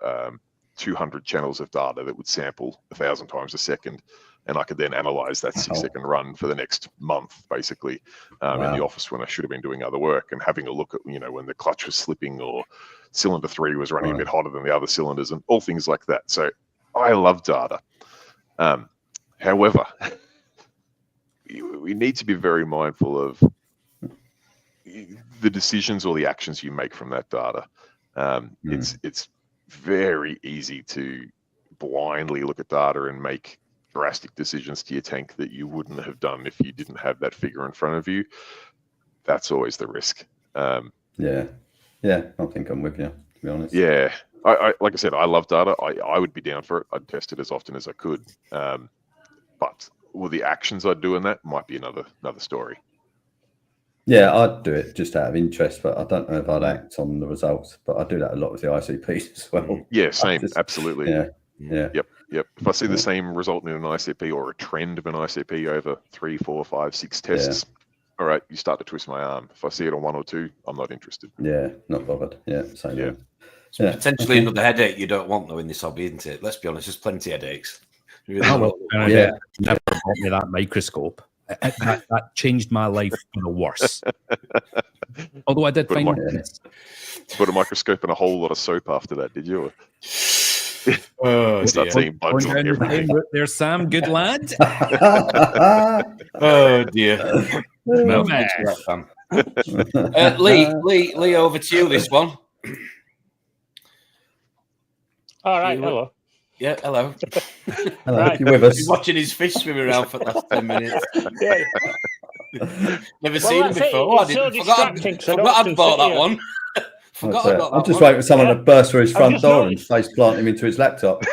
200 channels of data that would sample 1,000 times a second, and I could then analyze that 6-second run for the next month, basically, in the office when I should have been doing other work, and having a look at, you know, when the clutch was slipping or cylinder 3 was running a bit hotter than the other cylinders, and all things like that. So I love data. However, we need to be very mindful of the decisions or the actions you make from that data. It's very easy to blindly look at data and make drastic decisions to your tank that you wouldn't have done if you didn't have that figure in front of you. That's always the risk. I think I'm with you, to be honest. Yeah, I like I said, I love data. I would be down for it. I'd test it as often as I could. But the actions I'd do in that might be another story. Yeah, I'd do it just out of interest, but I don't know if I'd act on the results. But I do that a lot with the ICPs as well. Yeah, same. Absolutely. Yeah. Yep. If I see the same result in an ICP or a trend of an ICP over 3, 4, 5, 6 tests, all right, you start to twist my arm. If I see it on 1 or 2, I'm not interested. Yeah, not bothered. Yeah, same. Yeah. It's potentially another headache you don't want, though, in this hobby, isn't it? Let's be honest, there's plenty of headaches. Never bought me that microscope. That changed my life for the worse. Although I did find put a microscope and a whole lot of soap after that, did you? Start seeing bugs on everything. There's Sam, good lad. Oh dear. Lee, over to you this one. All right, hello. Yeah, hello. Hello, right. You with us? He's watching his fish swim around for the last 10 minutes. Never seen him before. I forgot I'd bought that one. Forgot about that. I'm just waiting for someone to burst through his front door and face plant him into his laptop.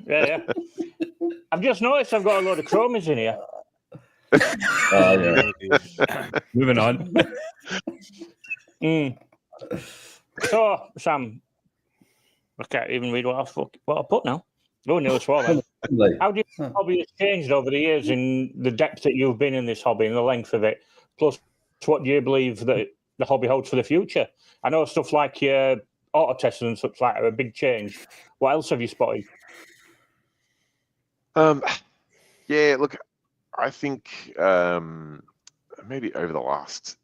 Yeah. I've just noticed I've got a load of chromies in here. Moving on. So, Sam, I can't even read what I put now. Oh, nearly swore then. How do you think the hobby has changed over the years in the depth that you've been in this hobby and the length of it? Plus, what do you believe that the hobby holds for the future? I know stuff like your auto testers and such like are a big change. What else have you spotted? Yeah, look, I think maybe over the last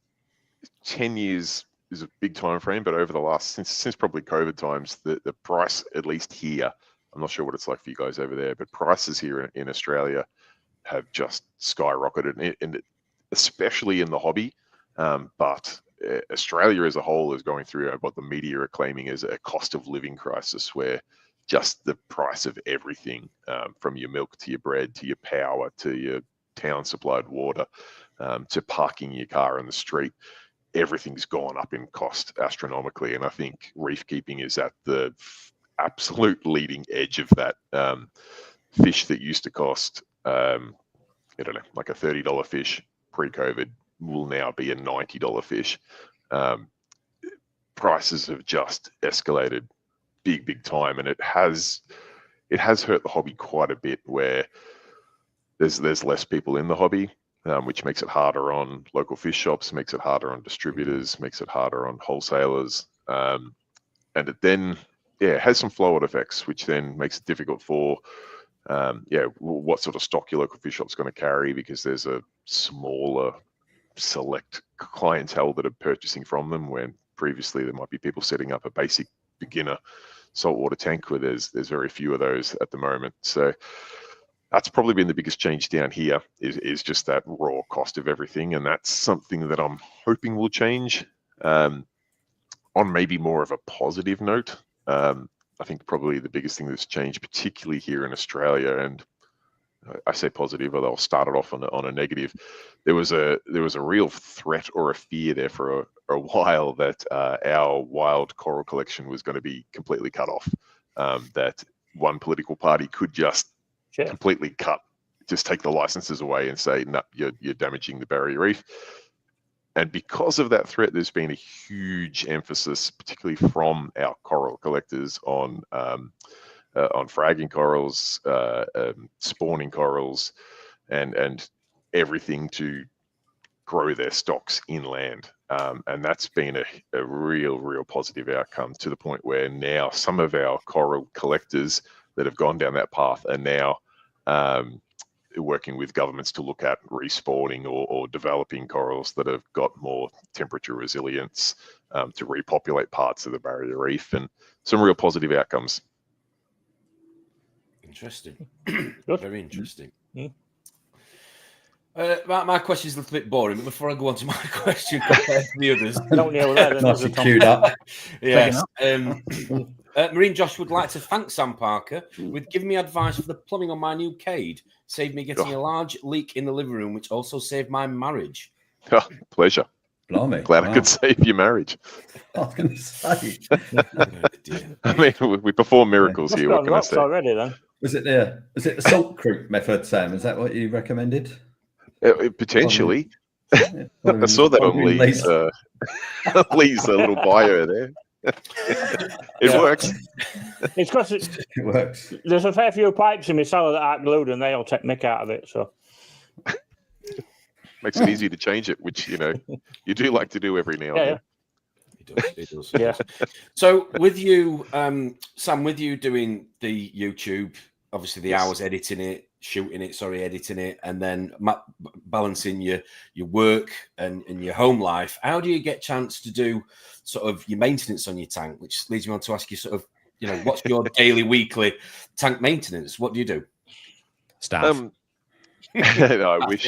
10 years is a big time frame, but over the last since probably COVID times, the price, at least here, I'm not sure what it's like for you guys over there, but prices here in Australia have just skyrocketed, and especially in the hobby. But Australia as a whole is going through what the media are claiming is a cost of living crisis, where just the price of everything, from your milk to your bread to your power to your town supplied water, to parking your car in the street, everything's gone up in cost astronomically. And I think reef keeping is at the absolute leading edge of that. Fish that used to cost, I don't know, like a $30 fish pre-COVID will now be a $90 fish. Prices have just escalated big time, and it has hurt the hobby quite a bit, where there's less people in the hobby, which makes it harder on local fish shops, makes it harder on distributors, makes it harder on wholesalers, and it then has some flow-on effects, which then makes it difficult for what sort of stock your local fish shop's going to carry, because there's a smaller select clientele that are purchasing from them, when previously there might be people setting up a basic beginner saltwater tank, where there's very few of those at the moment. So that's probably been the biggest change down here, is just that raw cost of everything, and that's something that I'm hoping will change. On maybe more of a positive note, I think probably the biggest thing that's changed, particularly here in Australia, and I say positive, although I'll start it off on a negative. There was a real threat or a fear there for a while that our wild coral collection was going to be completely cut off. That one political party could just completely take the licenses away and say, no, you're damaging the barrier reef. And because of that threat, there's been a huge emphasis, particularly from our coral collectors, on fragging corals, spawning corals, and everything to grow their stocks inland. And that's been a real positive outcome, to the point where now some of our coral collectors that have gone down that path are now working with governments to look at respawning or developing corals that have got more temperature resilience to repopulate parts of the barrier reef, and some real positive outcomes. Interesting. Very interesting. My question is a little bit boring, but before I go on to my question compared to the others, don't know that. Nice and queued up. Yes. Marine Josh would like to thank Sam Parker with giving me advice for the plumbing on my new cade. Saved me getting a large leak in the living room, which also saved my marriage. Oh, pleasure. Blimey. Glad I could save your marriage. I was going to say. I mean, we perform miracles here. What can I say? Already, then. Was it the salt creek method, Sam? Is that what you recommended? Potentially. I saw that on Lee's Lee's little bio there. It works. It's because It works. there's a fair few pipes in my cellar that aren't glued, and they all take mick out of it. So makes it easy to change it, which you do like to do every now and then. It does. Yeah. So with you, Sam, with you doing the YouTube, obviously the hours editing it, editing it, and then balancing your work and your home life, how do you get a chance to do sort of your maintenance on your tank? Which leads me on to ask you sort of, what's your daily, weekly tank maintenance? What do you do? Staff. No, I wish.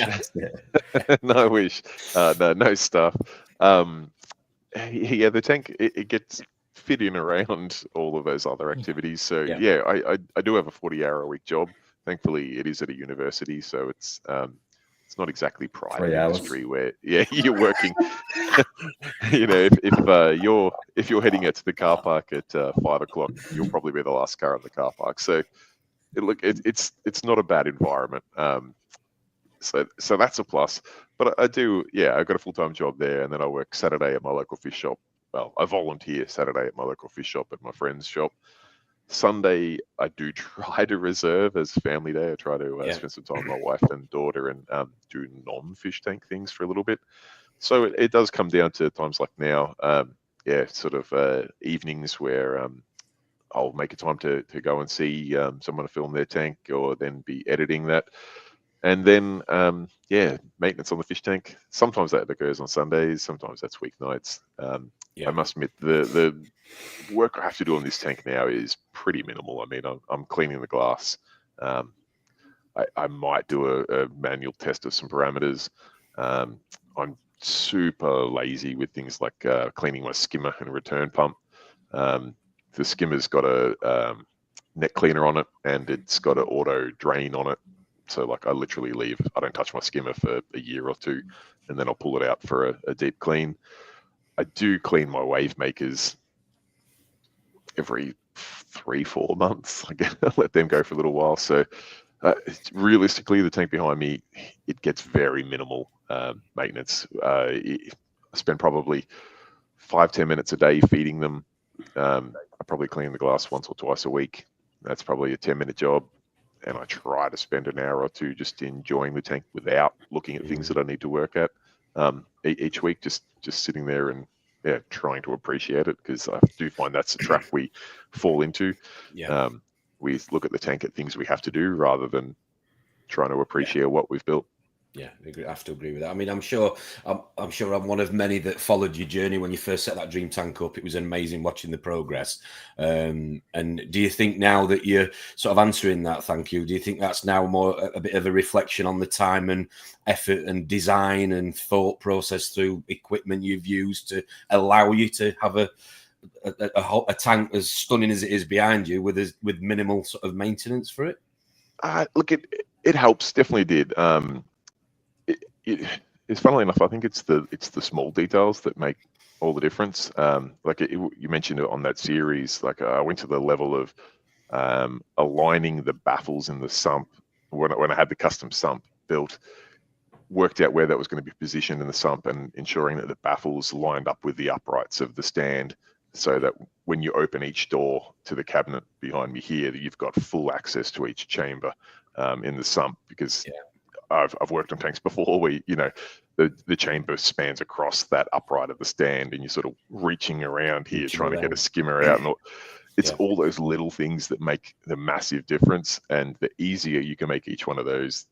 No, I wish. No stuff. The tank, it gets fit in around all of those other activities. So I do have a 40-hour-a-week job. Thankfully, it is at a university, so it's not exactly private industry where you're working. If you're heading out to the car park at 5 o'clock, you'll probably be the last car in the car park. So it's not a bad environment. So that's a plus. But I do, I've got a full-time job there, and then I work Saturday at my local fish shop. Well, I volunteer Saturday at my local fish shop at my friend's shop. Sunday, I do try to reserve as family day. I try to spend some time with my wife and daughter and do non-fish tank things for a little bit. So it does come down to times like now, evenings where I'll make a time to go and see someone to film their tank, or then be editing that. And then, maintenance on the fish tank. Sometimes that occurs on Sundays. Sometimes that's weeknights. I must admit, the work I have to do on this tank now is pretty minimal. I mean, I'm cleaning the glass. I might do a manual test of some parameters. I'm super lazy with things like cleaning my skimmer and return pump. The skimmer's got a net cleaner on it, and it's got an auto drain on it. So like I literally I don't touch my skimmer for a year or two, and then I'll pull it out for a deep clean. I do clean my wave makers every 3-4 months. I let them go for a little while. So realistically, the tank behind me, it gets very minimal maintenance. I spend probably 5-10 minutes a day feeding them. I probably clean the glass once or twice a week. That's probably a 10-minute job. And I try to spend an hour or two just enjoying the tank without looking at things that I need to work at each week, just sitting there and trying to appreciate it, because I do find that's a trap we fall into. We look at the tank at things we have to do rather than trying to appreciate what we've built. Yeah, I have to agree with that. I mean, I'm sure I'm one of many that followed your journey when you first set that dream tank up. It was amazing watching the progress. And do you think now that you're sort of answering that, thank you, do you think that's now more a bit of a reflection on the time and effort and design and thought process through equipment you've used to allow you to have a tank as stunning as it is behind you with minimal sort of maintenance for it? Look, it helps. Definitely did. It's funnily enough, I think it's the small details that make all the difference. You mentioned it on that series. Like I went to the level of aligning the baffles in the sump when I had the custom sump built. Worked out where that was going to be positioned in the sump, and ensuring that the baffles lined up with the uprights of the stand, so that when you open each door to the cabinet behind me here, that you've got full access to each chamber in the sump. Because I've worked on tanks before where, you know, the chamber spans across that upright of the stand, and you're sort of reaching around here trying to get a skimmer out, and it's all those little things that make the massive difference. And the easier you can make each one of those,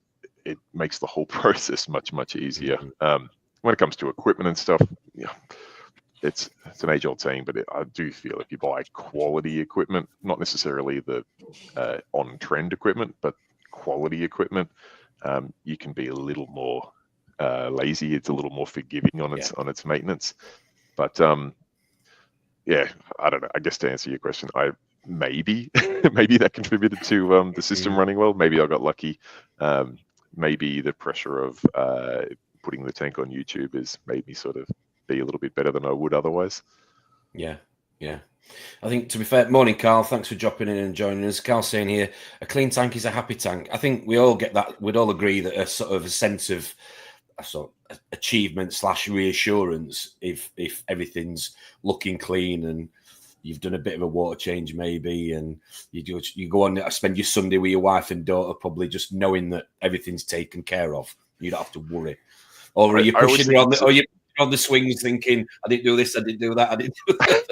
it makes the whole process much easier. When it comes to equipment and stuff, it's an age-old saying, but I do feel if you buy quality equipment, not necessarily the on-trend equipment, but quality equipment, you can be a little more lazy. It's a little more forgiving on its maintenance. But yeah, I don't know. I guess to answer your question, maybe that contributed to the system running well. Maybe I got lucky. Maybe the pressure of putting the tank on YouTube has made me sort of be a little bit better than I would otherwise. Yeah. I think, to be fair, morning, Carl. Thanks for dropping in and joining us. Carl saying here, a clean tank is a happy tank. I think we all get that. We'd all agree that a sort of a sense of achievement / reassurance if everything's looking clean and you've done a bit of a water change maybe, and you go on, spend your Sunday with your wife and daughter, probably just knowing that everything's taken care of. You don't have to worry. Or are you pushing on the swings thinking, I didn't do this, I didn't do that, I didn't do that.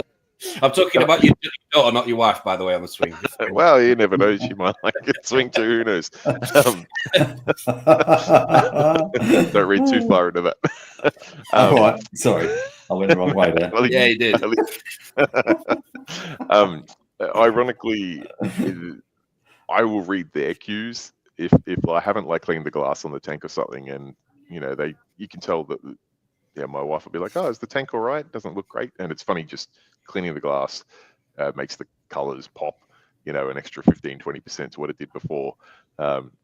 I'm talking about your daughter, not your wife, by the way, on the swing. Well, you never know. She might like it swing too. Who knows? Don't read too far into that. Right. Sorry. I went the wrong way there. Well, yeah, you did. Ironically, I will read their cues if I haven't like cleaned the glass on the tank or something, and you know you can tell that my wife will be like, oh, is the tank all right? It doesn't look great. And it's funny, just cleaning the glass makes the colors pop, an extra 15-20% to what it did before.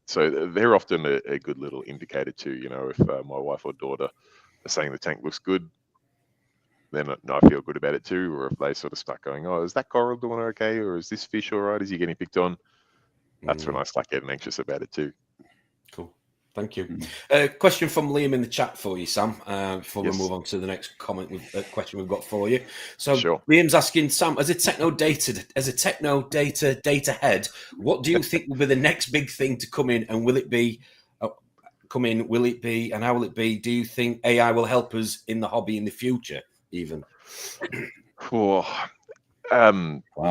So they're often a good little indicator too. If my wife or daughter are saying the tank looks good, then I feel good about it too. Or if they sort of start going, oh, is that coral doing okay? Or is this fish all right? Is he getting picked on? That's when I start getting anxious about it too. Cool. Thank you. Question from Liam in the chat for you, Sam, before we move on to the next question we've got for you. So Liam's asking, Sam, as a techno data head, what do you think will be the next big thing to come in, and will it be, and how will it be? Do you think AI will help us in the hobby in the future, even?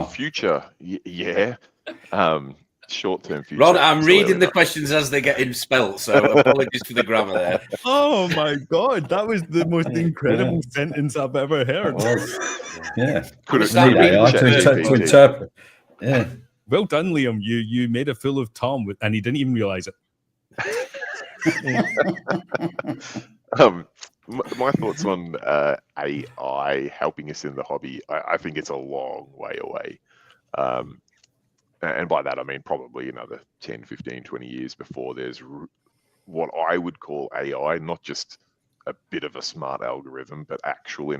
Future, yeah. Short-term future. Ron, I'm reading the questions as they get spelt, so apologies for the grammar there. Oh my God, that was the most incredible sentence I've ever heard. Yeah, could have need AI to interpret. Yeah, well done, Liam. You made a fool of Tom, and he didn't even realize it. My thoughts on AI helping us in the hobby. I think it's a long way away. And by that, I mean probably another 10, 15, 20 years before there's what I would call AI, not just a bit of a smart algorithm, but actual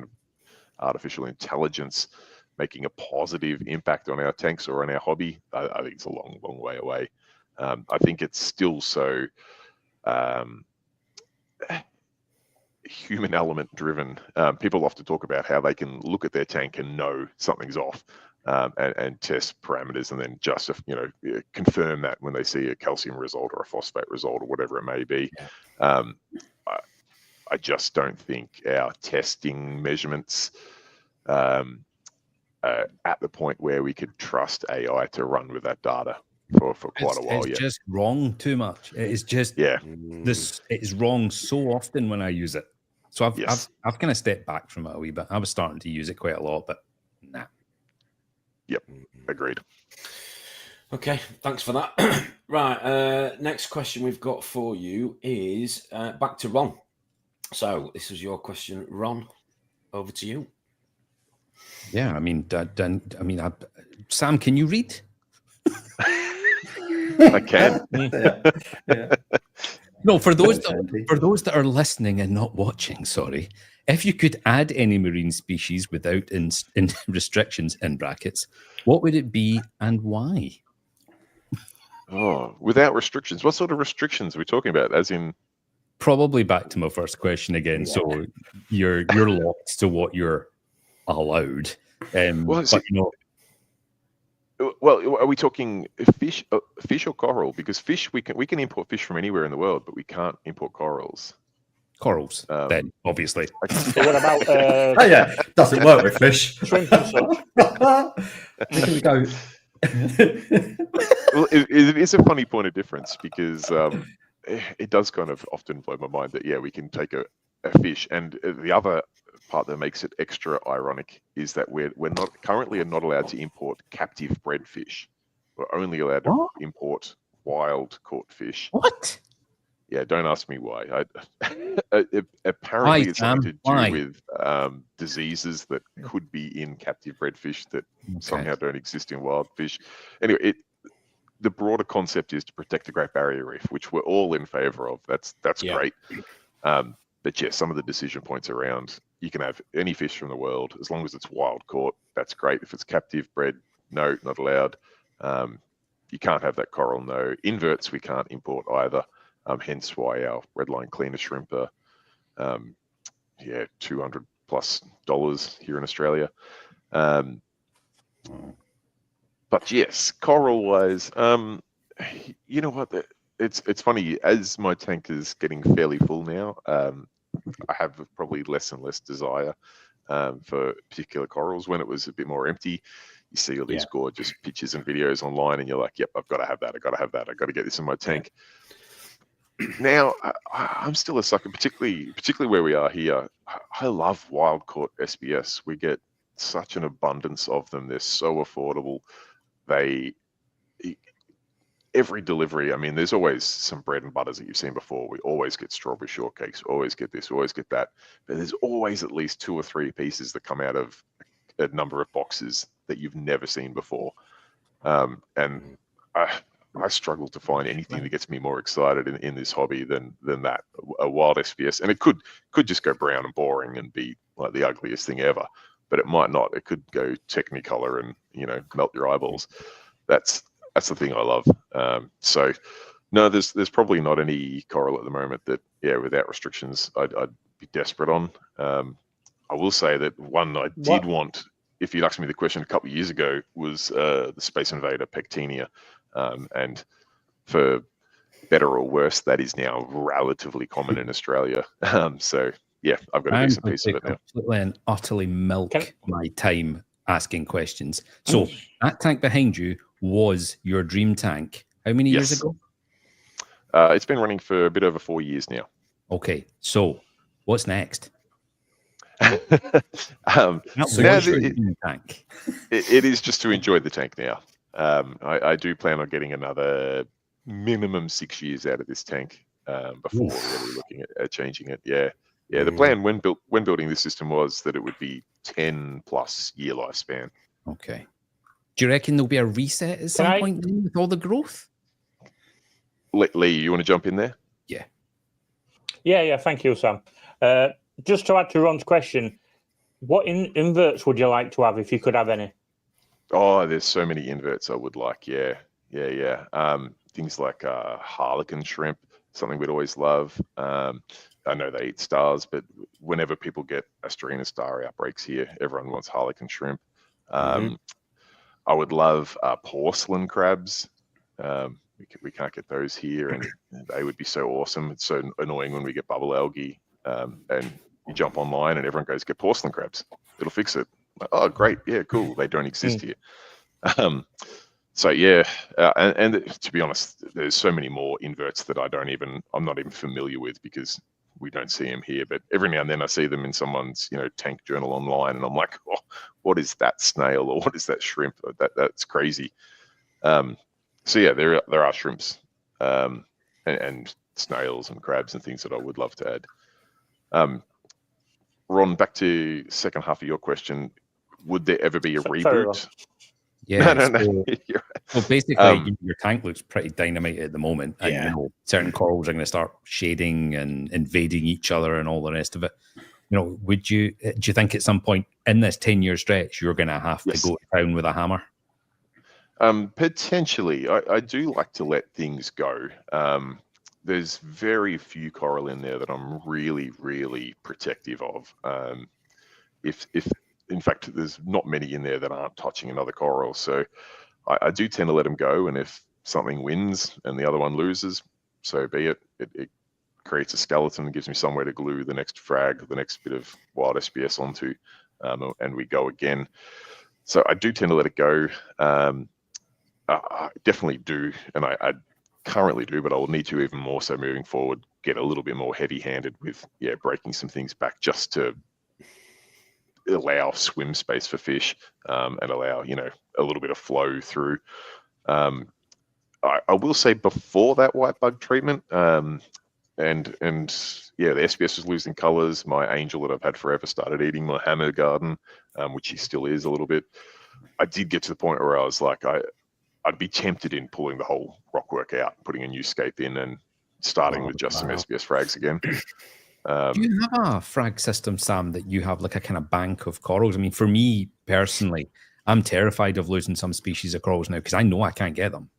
artificial intelligence making a positive impact on our tanks or on our hobby. I think it's a long, long way away. I think it's still so human element driven. People often talk about how they can look at their tank and know something's off. And test parameters and then just confirm that when they see a calcium result or a phosphate result or whatever it may be. I just don't think our testing measurements are at the point where we could trust AI to run with that data for quite a while. It's just wrong too much. It is just it is wrong so often when I use it. So I've kind of stepped back from it a wee bit. I was starting to use it quite a lot, but nah. Yep, agreed. Okay, thanks for that. Right, next question we've got for you is back to Ron. So this is your question, Ron. Over to you. Yeah, I mean, Sam, can you read? I can. No, for those that are listening and not watching, sorry. If you could add any marine species without in restrictions in brackets, what would it be and why? Oh, without restrictions. What sort of restrictions are we talking about? As in, probably back to my first question again. Yeah. So you're locked to what you're allowed. Well, are we talking fish or coral? Because fish, we can import fish from anywhere in the world, but we can't import corals. Corals, then, obviously. So what about Oh yeah, doesn't work with fish. shrimp and such? We can go. Well, it is a funny point of difference because it does kind of often blow my mind that, yeah, we can take a fish, and the other part that makes it extra ironic is that we're not currently not allowed to import captive bred fish. We're only allowed to import wild caught fish. What? Yeah, don't ask me why. Apparently, it's something to do with diseases that could be in captive bred fish that somehow don't exist in wild fish. Anyway, the broader concept is to protect the Great Barrier Reef, which we're all in favour of. That's great. But yeah, some of the decision points around you can have any fish from the world as long as it's wild caught. That's great. If it's captive bred, no, not allowed. You can't have that coral. No inverts. We can't import either. Hence why our redline cleaner shrimp are, $200+ here in Australia. But yes, coral wise, you know what? It's funny, as my tank is getting fairly full now. I have probably less and less desire for particular corals. When it was a bit more empty, you see all these gorgeous pictures and videos online, and you're like, "Yep, I've got to have that. I've got to have that. I've got to get this in my tank." Now, I'm still a sucker, particularly where we are here. I love wild caught SBS. We get such an abundance of them. They're so affordable. Every delivery, I mean, there's always some bread and butters that you've seen before. We always get strawberry shortcakes, always get this, always get that. But there's always at least 2 or 3 pieces that come out of a number of boxes that you've never seen before. And I struggle to find anything that gets me more excited in this hobby than that. A wild SBS, and it could just go brown and boring and be like the ugliest thing ever, but it might not. It could go Technicolor and melt your eyeballs. That's the thing I love. So no, there's probably not any coral at the moment that without restrictions I'd be desperate on. I will say that one I did want, if you'd asked me the question a couple of years ago, was the Space Invader Pectinia. And for better or worse, that is now relatively common in Australia. So yeah, I've got a decent piece of it now. Completely and utterly milk my time asking questions. So that tank behind you was your dream tank. How many years ago? It's been running for a bit over 4 years now. Okay, so what's next? Tank. It is just to enjoy the tank now. I do plan on getting another minimum 6 years out of this tank before really looking at changing it. Yeah. The plan when building this system was that it would be 10+ year lifespan. Okay. Do you reckon there'll be a reset at some point with all the growth? Lee, you want to jump in there? Yeah. Thank you, Sam. Just to add to Ron's question, what inverts would you like to have if you could have any? Oh, there's so many inverts I would like. Yeah. Things like harlequin shrimp, something we'd always love. I know they eat stars, but whenever people get Astrina star outbreaks here, everyone wants harlequin shrimp. I would love porcelain crabs. We can't get those here, and they would be so awesome. It's so annoying when we get bubble algae, and you jump online and everyone goes, get porcelain crabs. It'll fix it. Like, oh, great. Yeah, cool. They don't exist here. So yeah, and to be honest, there's so many more inverts that I'm not even familiar with because we don't see them here. But every now and then I see them in someone's tank journal online, and I'm like, oh, what is that snail or what is that shrimp? That's crazy. So yeah, there are shrimps and snails and crabs and things that I would love to add. Ron, back to second half of your question. Would there ever be a reboot? Yeah. No. So basically, your tank looks pretty dynamite at the moment. And, certain corals are going to start shading and invading each other and all the rest of it. Do you think at some point in this 10-year stretch, you're going to have to go down with a hammer? Potentially. I do like to let things go. There's very few coral in there that I'm really, really protective of. If in fact, there's not many in there that aren't touching another coral. So I do tend to let them go, and if something wins and the other one loses, so be it. It creates a skeleton and gives me somewhere to glue the next frag, the next bit of wild SBS onto, and we go again. So I do tend to let it go. I definitely do, and I currently do, but I will need to even more so moving forward, get a little bit more heavy-handed with, breaking some things back just to allow swim space for fish, and allow, a little bit of flow through. I will say before that white bug treatment, and the SBS was losing colors. My angel that I've had forever started eating my hammer garden, which he still is a little bit. I did get to the point where I was like, I'd be tempted in pulling the whole rockwork out, putting a new scape in, and starting with just some SBS frags again. Do you have a frag system, Sam, that you have like a kind of bank of corals? I mean, for me personally, I'm terrified of losing some species of corals now because I know I can't get them.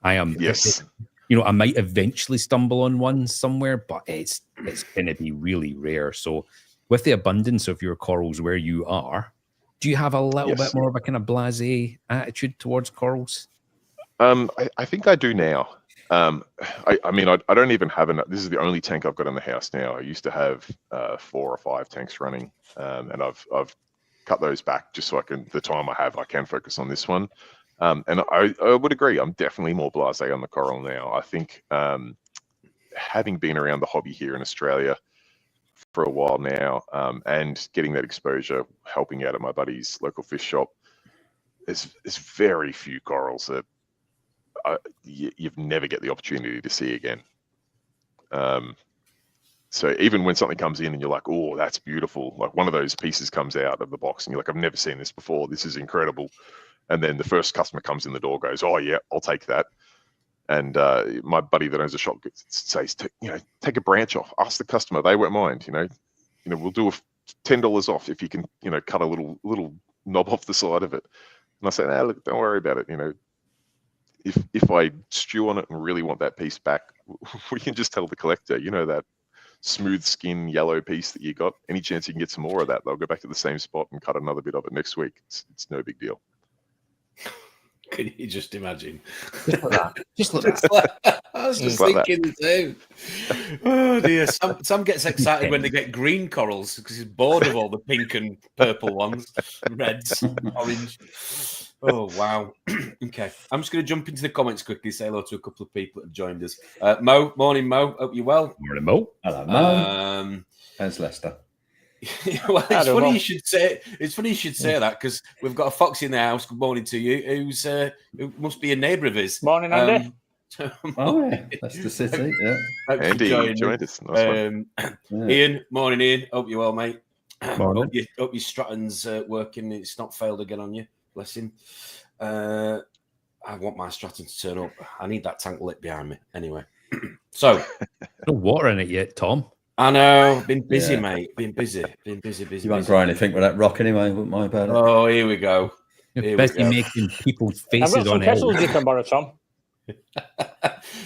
I am. Yes. I might eventually stumble on one somewhere, but it's going to be really rare. So with the abundance of your corals where you are, do you have a little bit more of a kind of blasé attitude towards corals? I think I do now. I mean, I don't even have enough. This is the only tank I've got in the house now. I used to have 4 or 5 tanks running, and I've cut those back just so the time I have, I can focus on this one. And I would agree. I'm definitely more blasé on the coral now. I think having been around the hobby here in Australia for a while now, and getting that exposure, helping out at my buddy's local fish shop, there's very few corals that you've never get the opportunity to see again. So even when something comes in and you're like, oh, that's beautiful, like one of those pieces comes out of the box and you're like, I've never seen this before, this is incredible. And then the first customer comes in the door, goes, oh yeah, I'll take that. And my buddy that owns a shop says, take a branch off, ask the customer, they won't mind. We'll do $10 off if you can, cut a little knob off the side of it. And I say, nah, look, don't worry about it. If I stew on it and really want that piece back, we can just tell the collector, that smooth skin yellow piece that you got, any chance you can get some more of that, they'll go back to the same spot and cut another bit of it next week. It's no big deal. Can you just imagine? Just like that. Just like that. I was just thinking the same. Oh dear. Sam gets excited when they get green corals because he's bored of all the pink and purple ones, reds, orange. Oh wow. Okay. I'm just going to jump into the comments quickly, say hello to a couple of people that have joined us. Mo, morning Mo. Hope you're well. Morning Mo. Hello Mo. How's Leicester? Well, it's funny you should say. It's funny you should say that because we've got a fox in the house. Good morning to you. Who must be a neighbour of his. Morning, Andy. Oh yeah, that's the city. Yeah, Andy, you joined us. Nice Ian, morning, Ian. Hope you're well, mate. Morning. Hope your Stratton's working. It's not failed again on you. Bless him. I want my Stratton to turn up. I need that tank lit behind me. Anyway, so no water in it yet, Tom. I know. Been busy, mate. Been busy. You won't grow anything with that rock anyway. Wouldn't mind about it. Oh, here we go. You're busy making people's faces I've got some on pestles you can borrow, Tom.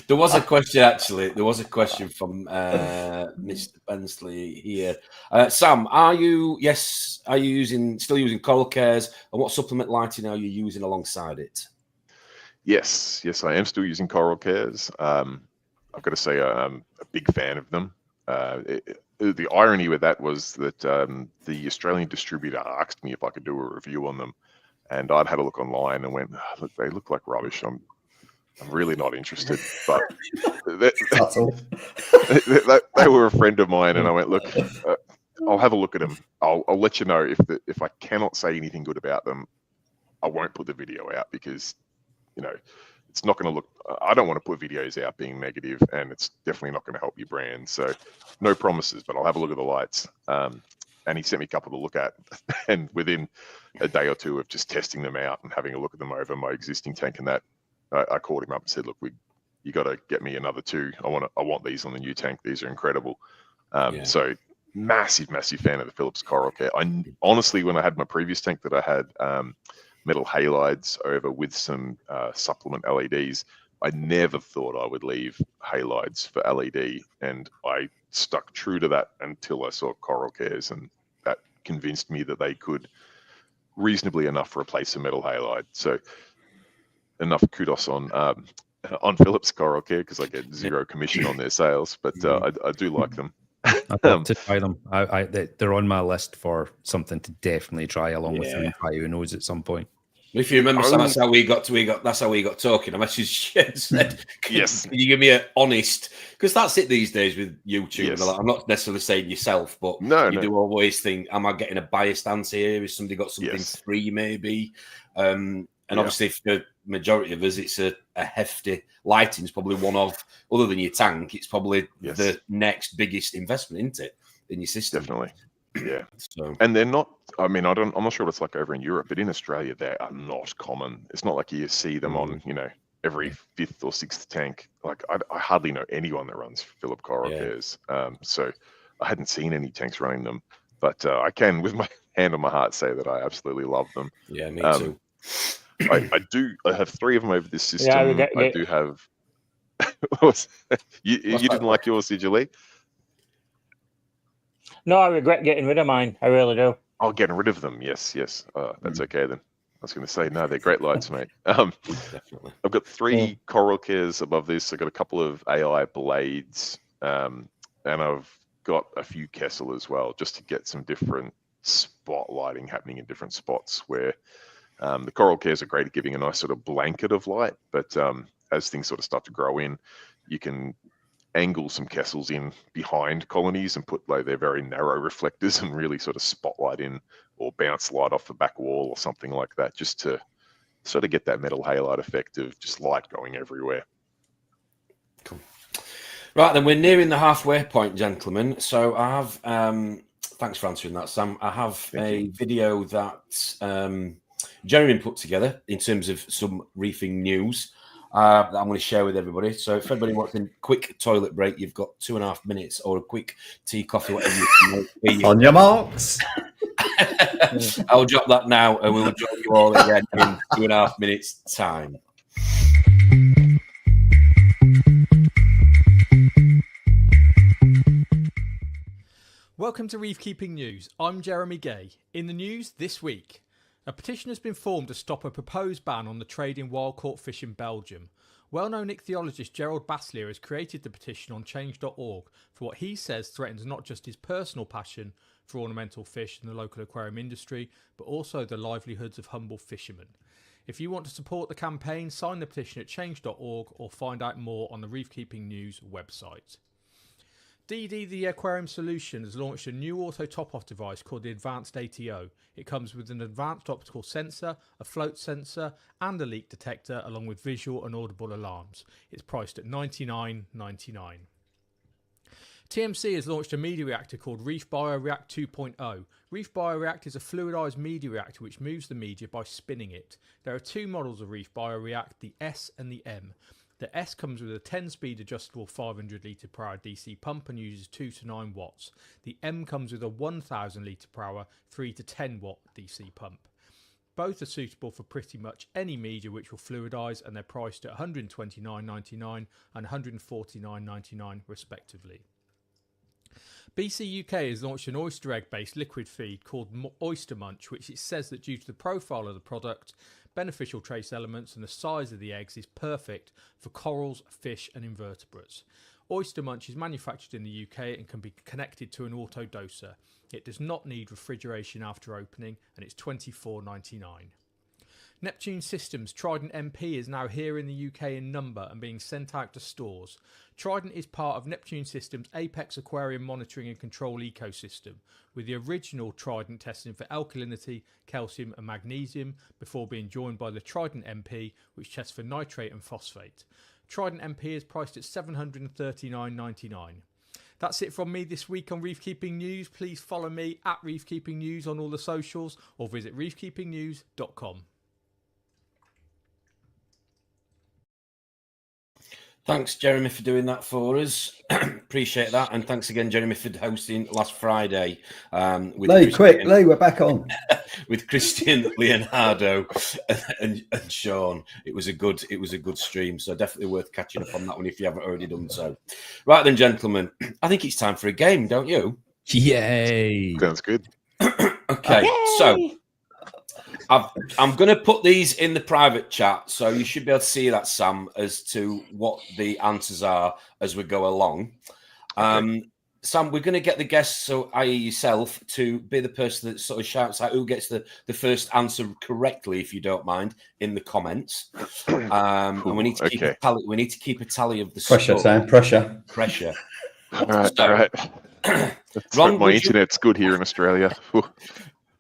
There was a question actually. There was a question from Mr. Bensley here. Sam, are you still using coral cares, and what supplement lighting are you using alongside it? Yes, I am still using coral cares. I've got to say I'm a big fan of them. The irony with that was that the Australian distributor asked me if I could do a review on them, and I'd had a look online and went, look, they look like rubbish. I'm really not interested. But they were a friend of mine, and I went, look, I'll have a look at them. I'll let you know if I cannot say anything good about them. I won't put the video out because it's not going to look. I don't want to put videos out being negative, and it's definitely not going to help your brand. So, no promises, but I'll have a look at the lights. And he sent me a couple to look at, and within a day or two of just testing them out and having a look at them over my existing tank, and that I called him up and said, "Look, you got to get me another 2. I want these on the new tank. These are incredible." So, massive fan of the Philips Coral Care. I honestly, when I had my previous tank that I had metal halides over with some supplement LEDs, I never thought I would leave halides for LED, and I stuck true to that until I saw Coral Cares, and that convinced me that they could reasonably enough replace a metal halide. So enough kudos on Phillips Coral Care because I get 0 commission on their sales, but I do like them. I'd love to try them. They're on my list for something to definitely try along with the Reef Who Knows at some point. If you remember, that's how we got talking. I messaged you and said, can you give me an honest? Because that's it these days with YouTube. Yes. I'm not necessarily saying yourself, but you do always think, am I getting a biased answer here? Has somebody got something free maybe? And obviously for the majority of us, it's a hefty lighting. It's probably one of, other than your tank, it's probably the next biggest investment, isn't it, in your system? Definitely. Yeah. So, and they're not, I mean, I'm not sure what it's like over in Europe, but in Australia, they are not common. It's not like you see them on, every 5th or 6th tank. Like I hardly know anyone that runs Philip Coral Cares. So I hadn't seen any tanks running them, but I can, with my hand on my heart, say that I absolutely love them. Yeah, me too. I have 3 of them over this system. Yeah, I do have. you didn't like yours, did you, Lee? No, I regret getting rid of mine. I really do. Oh, getting rid of them. Yes. That's okay then. I was going to say, no, they're great lights, mate. Definitely. I've got 3 Coral Cares above this. I've got a couple of AI blades, and I've got a few Kessel as well, just to get some different spot lighting happening in different spots where the Coral Cares are great at giving a nice sort of blanket of light, but as things sort of start to grow in, you can angle some Kessels in behind colonies and put like their very narrow reflectors and really sort of spotlight in or bounce light off the back wall or something like that, just to sort of get that metal halide effect of just light going everywhere. Cool. Right, then we're nearing the halfway point, gentlemen. So I have, thanks for answering that, Sam. I have video that Jeremy put together in terms of some reefing news that I'm going to share with everybody. So if everybody wants a quick toilet break, you've got 2.5 minutes, or a quick tea, coffee, whatever you can make. On your marks. I'll drop that now, and we'll join you all again in 2.5 minutes' time. Welcome to Reef Keeping News. I'm Jeremy Gay. In the news this week, a petition has been formed to stop a proposed ban on the trade in wild-caught fish in Belgium. Well-known ichthyologist Gerald Basslier has created the petition on change.org for what he says threatens not just his personal passion for ornamental fish in the local aquarium industry, but also the livelihoods of humble fishermen. If you want to support the campaign, sign the petition at change.org or find out more on the Reef Keeping News website. DD The Aquarium Solution has launched a new auto top-off device called the Advanced ATO. It comes with an advanced optical sensor, a float sensor and a leak detector along with visual and audible alarms. It's priced at $99.99. TMC has launched a media reactor called Reef Bioreact 2.0. Reef Bioreact is a fluidized media reactor which moves the media by spinning it. There are 2 models of Reef Bioreact, the S and the M. The S comes with a 10-speed adjustable 500 litre per hour DC pump and uses 2 to 9 watts. The M comes with a 1000 litre per hour 3 to 10 watt DC pump. Both are suitable for pretty much any media which will fluidise, and they're priced at $129.99 and $149.99 respectively. BC UK has launched an oyster egg based liquid feed called Oyster Munch, which it says that due to the profile of the product, beneficial trace elements and the size of the eggs is perfect for corals, fish and invertebrates. Oyster Munch is manufactured in the UK and can be connected to an auto doser. It does not need refrigeration after opening and it's $24.99. Neptune Systems Trident MP is now here in the UK in number and being sent out to stores. Trident is part of Neptune Systems' Apex Aquarium Monitoring and Control ecosystem, with the original Trident testing for alkalinity, calcium and magnesium before being joined by the Trident MP, which tests for nitrate and phosphate. Trident MP is priced at $739.99. That's it from me this week on Reef Keeping News. Please follow me at Reef Keeping News on all the socials or visit reefkeepingnews.com. Thanks, Jeremy, for doing that for us. Appreciate that. And thanks again, Jeremy, for hosting last Friday. With Lee, we're back on. With Christian, Leonardo, and Sean. It was a good stream. So definitely worth catching up on that one if you haven't already done so. Right then, gentlemen, I think it's time for a game, don't you? Yay. Sounds good. Okay, so I'm going to put these in the private chat, so you should be able to see that, Sam, as to what the answers are as we go along. Okay. Sam, we're going to get the guests, so i.e. yourself, to be the person that sort of shouts out who gets the first answer correctly, if you don't mind, in the comments. And we need to keep a tally. We need to keep a tally of the pressure, score. Sam. Pressure. All right. Ron, my internet's good here in Australia.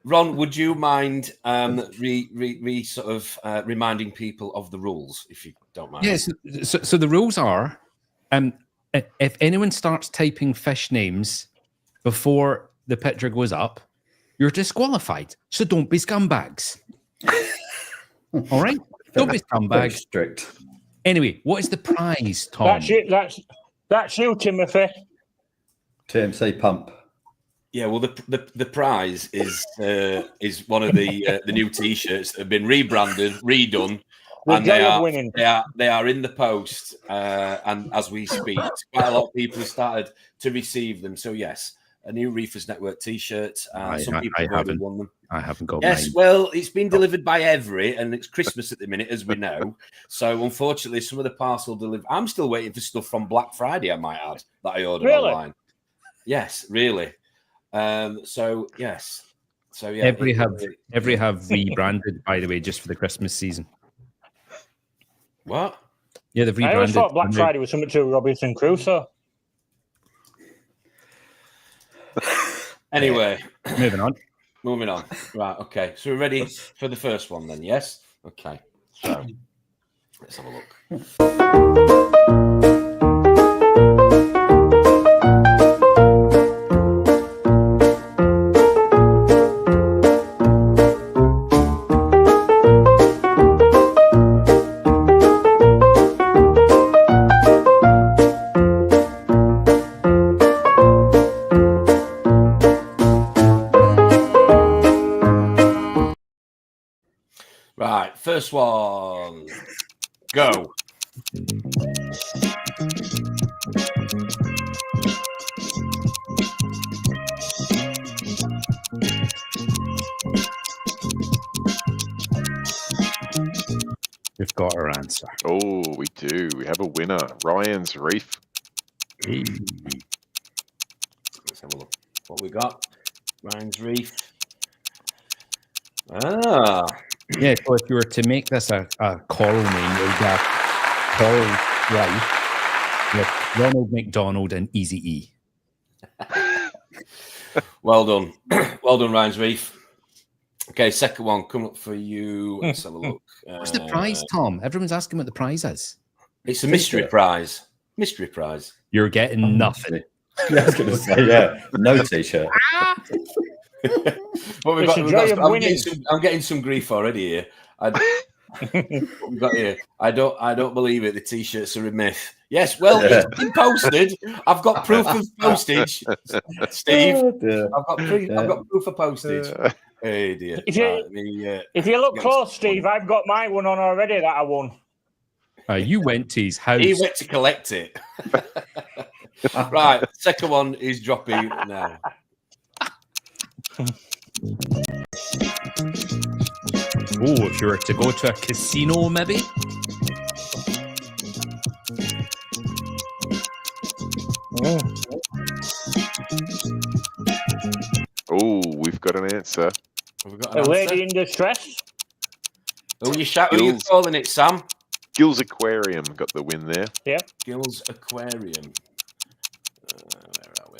Ron, would you mind reminding people of the rules, if you don't mind? Yes. So the rules are, if anyone starts typing fish names before the picture goes up, you're disqualified. So don't be scumbags. All right? Don't be scumbags. Very strict. Anyway, what is the prize, Tom? That's you, Timothy. TMC pump. Yeah, well, the prize is one of the new T-shirts that have been rebranded, redone, and they are in the post, and as we speak, quite a lot of people have started to receive them. So yes, a new Reefers Network T-shirt. Some people have already won them. I haven't got. Yes, mine. well, it's been delivered by Every, and it's Christmas at the minute, as we know. So unfortunately, some of the parcel delivered. I'm still waiting for stuff from Black Friday. I might add that I ordered online. Yes, really. So yeah. Every have rebranded, by the way, just for the Christmas season. What? Yeah, they've rebranded. I always thought Black Friday was something to Robinson Crusoe. Anyway, moving on. Right, okay. So we're ready for the first one then, yes? Okay. So let's have a look. Right, first one. Go. We've got our answer. Oh, we do. We have a winner. Ryan's Reef. Let's have a look. What we got? Ryan's Reef. Ah. Yeah, so if you were to make this a coral name, you'd have Coral Reef with Ronald McDonald and Easy-E. Well done. Well done, Ryan's Reef. Okay, second one coming up for you. Let's have a look. What's the prize, Tom? Everyone's asking what the prize is. It's a mystery prize. Mystery prize. You're getting nothing. Yeah, I was going to say, no T-shirt. What we've got, I'm getting some grief already here. What we've got here. I don't believe it. The T-shirts are a myth. Yes, well, it's been posted. I've got proof of postage, Steve. I've got proof of postage. Hey dear. If you look close, Steve, I've got my one on already that I won. You went to his house. He went to collect it. Right, second one is dropping now. Oh, if you were to go to a casino, maybe? Oh, we've got an answer. A lady in distress. Who are you calling it, Sam? Gill's Aquarium got the win there. Yeah. Gill's Aquarium. Where are we?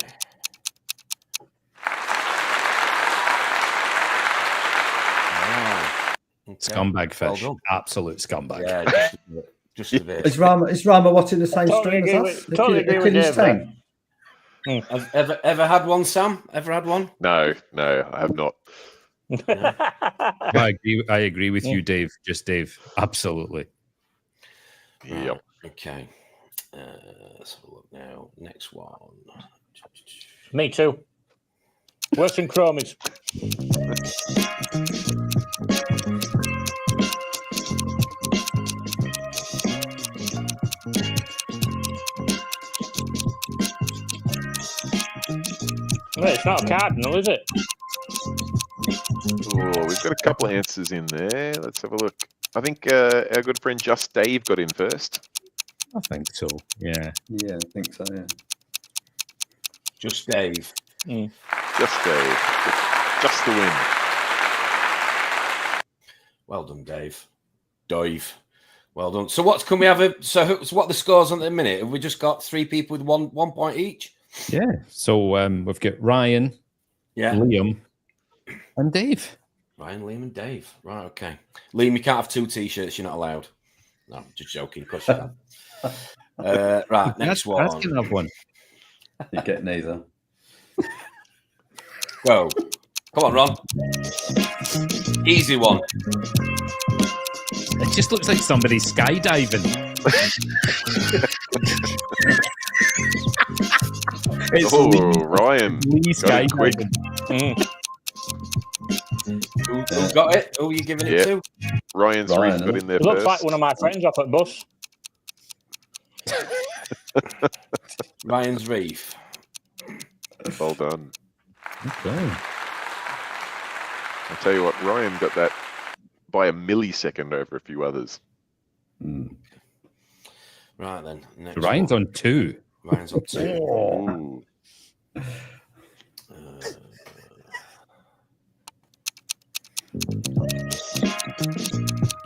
Okay. Scumbag fish. Well, absolute scumbag. Yeah, just a bit. Is Rama watching the same stream as us? Totally agree with Dave. Have ever had one, Sam? Ever had one? No, I have not. I agree with you, Dave. Just Dave. Absolutely. Yep. Okay. Let's have a look now. Next one. Me too. Worse than chromies. Well, it's not a cardinal, is it? Oh, we've got a couple of answers in there. Let's have a look. I think our good friend Just Dave got in first. I think so. Yeah. Yeah, I think so. Yeah. Just Dave. Just Dave. Just the win. Well done, Dave. Dave. Well done. So what's can we have? So what are the scores on at the minute? Have we just got 3 people with one point each? Yeah. So we've got Ryan, Liam, and Dave. Ryan, Liam, and Dave. Right. Okay. Liam, you can't have 2 T-shirts. You're not allowed. No, I'm just joking. Of course you can. Right. Next one. That's gonna have one. You get neither. Go. Come on, Ron. Easy one. It just looks like somebody's skydiving. Ryan. Lee quick. Who got it? Who are you giving it to? Ryan's Reef got in there It looks first. like one of my friends off at bus. Ryan's Reef. Well done. Okay. I'll tell you what, Ryan got that by a millisecond over a few others. Right then. Next Ryan's one. on 2. Ryan's on 2. Ooh.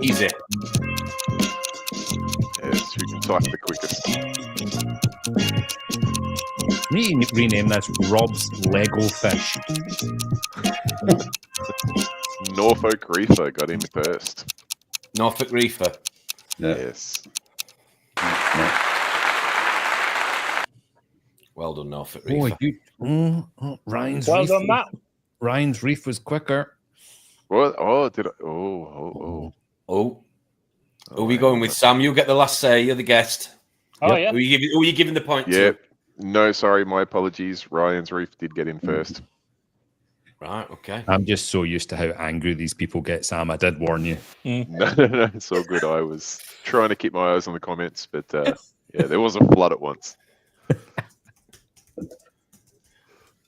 Easy. Yes, who can type the quickest? Me rename this Rob's Lego Fish. Norfolk Reefer got in first. Norfolk Reefer. Yeah. Yes. Well done, Norfolk Reefer. Ryan's Well Reef. done, Matt. Ryan's Reef was quicker. What? Oh, did I? Oh. Who are we going with, Sam? You get the last say. You're the guest. Oh, yeah. Who are you giving the point Yeah. to? No, sorry, my apologies. Ryan's Reef did get in first. Right, okay. I'm just so used to how angry these people get, Sam. I did warn you. No, it's all good. I was trying to keep my eyes on the comments, but yeah, there was a flood at once.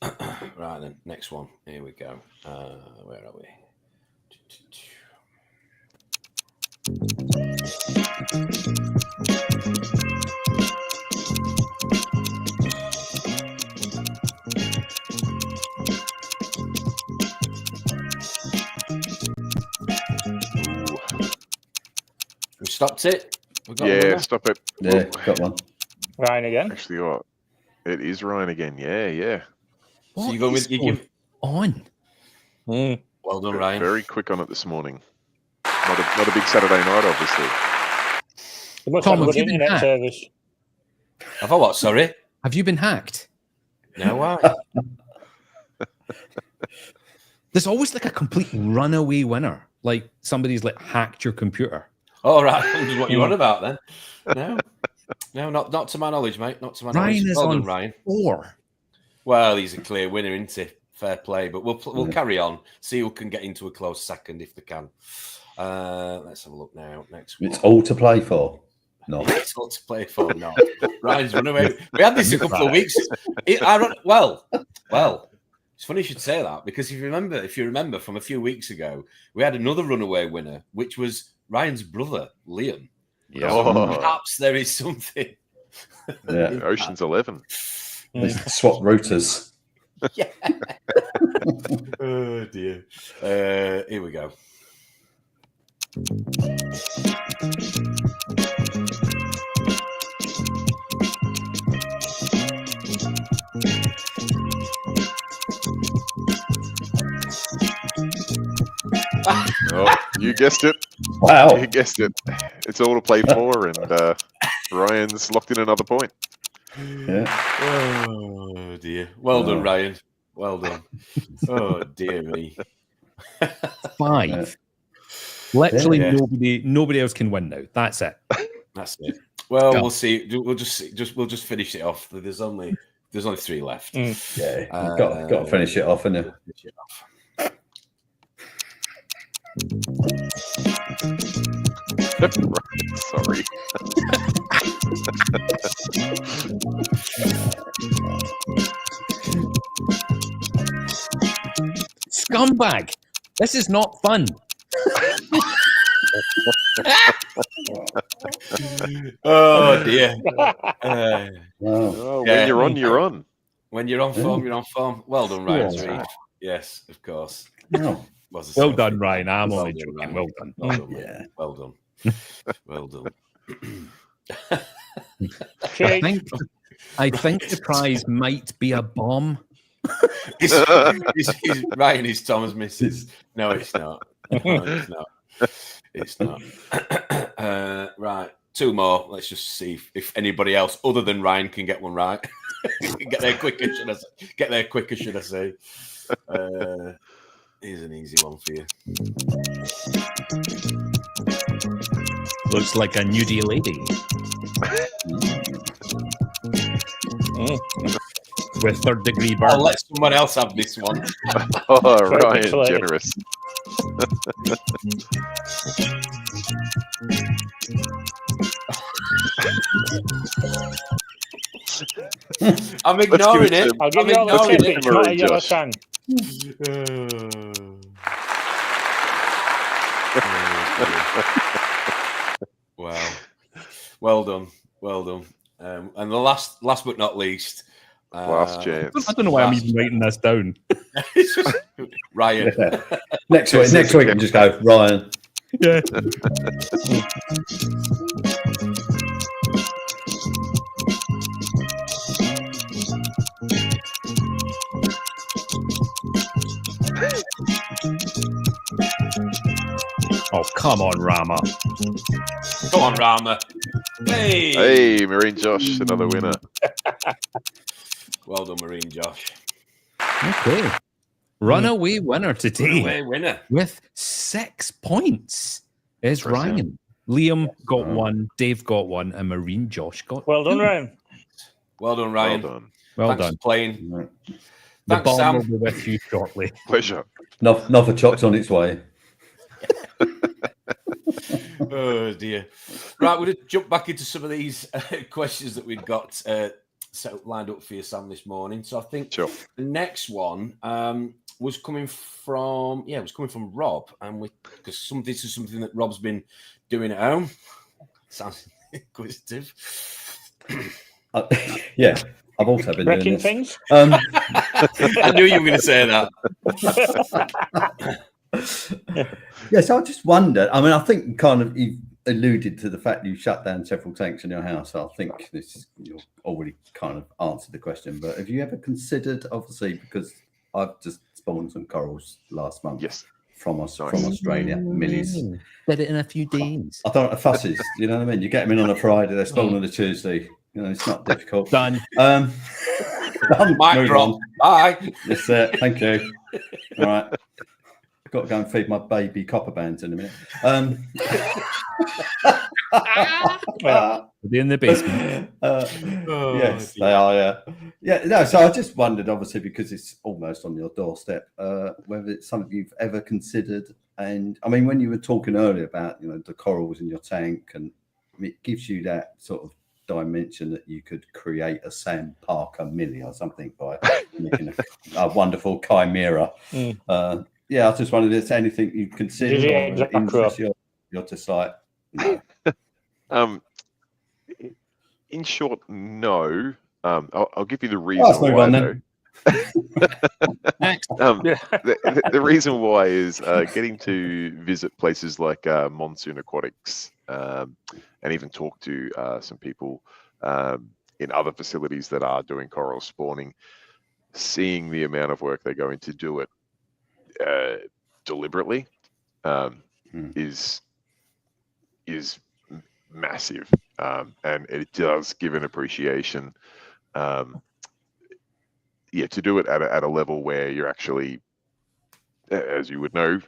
Right then, next one. Here we go. Where are we? We stopped it. We got Yeah, stop it. Yeah, got one. Ryan again. Actually, what? It is Ryan again. Yeah. So you go with you give on. Well done, Ryan. Very quick on it this morning. Not a big Saturday night, obviously. You must Tom, have a have good you been internet hacked? service. Have I what? Sorry. Have you been hacked? No, why? There's always like a complete runaway winner. Like somebody's like hacked your computer. All right. I wondered what you on about then. No, not to my knowledge, mate. Not to my knowledge. Ryan is Well done, on Ryan. 4. Well, he's a clear winner, isn't he? Fair play, but we'll carry on. See who can get into a close second if they can. Let's have a look now. Next one. It's all to play for. No. It's all to play for. No, Ryan's run away. We had this a couple of weeks. Well, it's funny you should say that because if you remember from a few weeks ago, we had another runaway winner, which was Ryan's brother, Liam. Yeah. So perhaps there is something. Yeah. Ocean's 11. They swap routers. Yeah. Oh dear. Here we go. Oh, you guessed it. Wow. You guessed it. It's all to play for, and Ryan's locked in another point. Yeah. Oh dear. Well done, Ryan. Well done. Oh dear me. 5. Yeah. Literally Yeah. nobody else can win now. That's it. That's it. Well, Go. we'll see. We'll just finish it off. There's only 3 left. Yeah. You've got to finish it off, haven't you? Finish it off. Sorry. Scumbag. This is not fun. Oh dear. When you're on, you're on. When you're on form, you're on form. Well done, Ryan. Reef. Yes, of course. Well done, Ryan. I'm only joking. Well done. Well done. Yeah. Well done. Well done. I think the prize might be a bomb. Ryan is Thomas misses. No, it's not. No, it's not. It's not. Right. 2 more. Let's just see if anybody else other than Ryan can get one right. Get there quicker, should I say. Here's an easy one for you. Looks like a nudie lady. With 3rd degree burn. I'll let someone else have this one. Oh, Ryan, generous. I'm ignoring it. I'll give you all the tip. It's not a yellow tang. Wow. Well done. Well done. And the last but not least. Last chance. I don't know why I'm even writing this down. Ryan. Yeah. Next week we can just go, Ryan. Yeah. Oh, come on, Rama. Come on, Rama. Hey. Hey, Marine Josh, another winner. Well done, Marine Josh. Okay. Runaway winner today. Runaway winner. With 6 points is Ryan. Liam got 1, Dave got 1, and Marine Josh got Well done, 2. Ryan. Well done, Ryan. Well Thanks done. for playing. The Thanks, bomb Sam. will be with you shortly. Pleasure. Another chocolate on its way. Oh dear. Right, we'll just jump back into some of these questions that we've got lined up for you, Sam, this morning. So I think the next one was coming from Rob, and because this is something that Rob's been doing at home. Sounds inquisitive. Yeah, I've also been Wrecking doing this. things. I knew you were going to say that. Yeah, so I just wondered. I mean, I think kind of you alluded to the fact you shut down several tanks in your house. So I think you already kind of answered the question. But have you ever considered, obviously, because I've just spawned some corals last month. Yes. From Australia, millies. Did it in a few days. I don't know fusses. You know what I mean? You get them in on a Friday, they spawn on a Tuesday. You know, it's not difficult. Done. Mic drop. Bye. That's it. Thank you. All right. Got to go and feed my baby copper bands in a minute. Are they in the basement? Yes, they are. Yeah, yeah. No, so I just wondered, obviously, because it's almost on your doorstep, whether it's something you've ever considered. And I mean, when you were talking earlier about the corals in your tank, and it gives you that sort of dimension that you could create a Sam Parker Millie or something by making a wonderful chimera. Yeah, I just wondered if there's anything you consider or interest you're just like, no. In short, no. I'll give you the reason why. The reason why is getting to visit places like Monsoon Aquatics and even talk to some people in other facilities that are doing coral spawning, seeing the amount of work they go into do it deliberately is massive, and it does give an appreciation to do it at a level where you're actually, as you would know,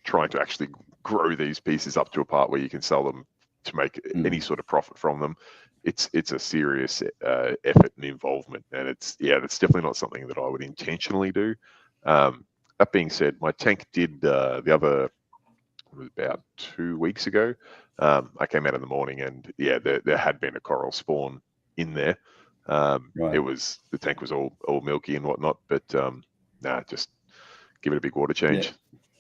trying to actually grow these pieces up to a part where you can sell them to make any sort of profit from them. It's a serious effort and involvement, and it's definitely not something that I would intentionally do. That being said, my tank did about 2 weeks ago. I came out in the morning, and there had been a coral spawn in there. Right. The tank was all milky and whatnot, but just give it a big water change.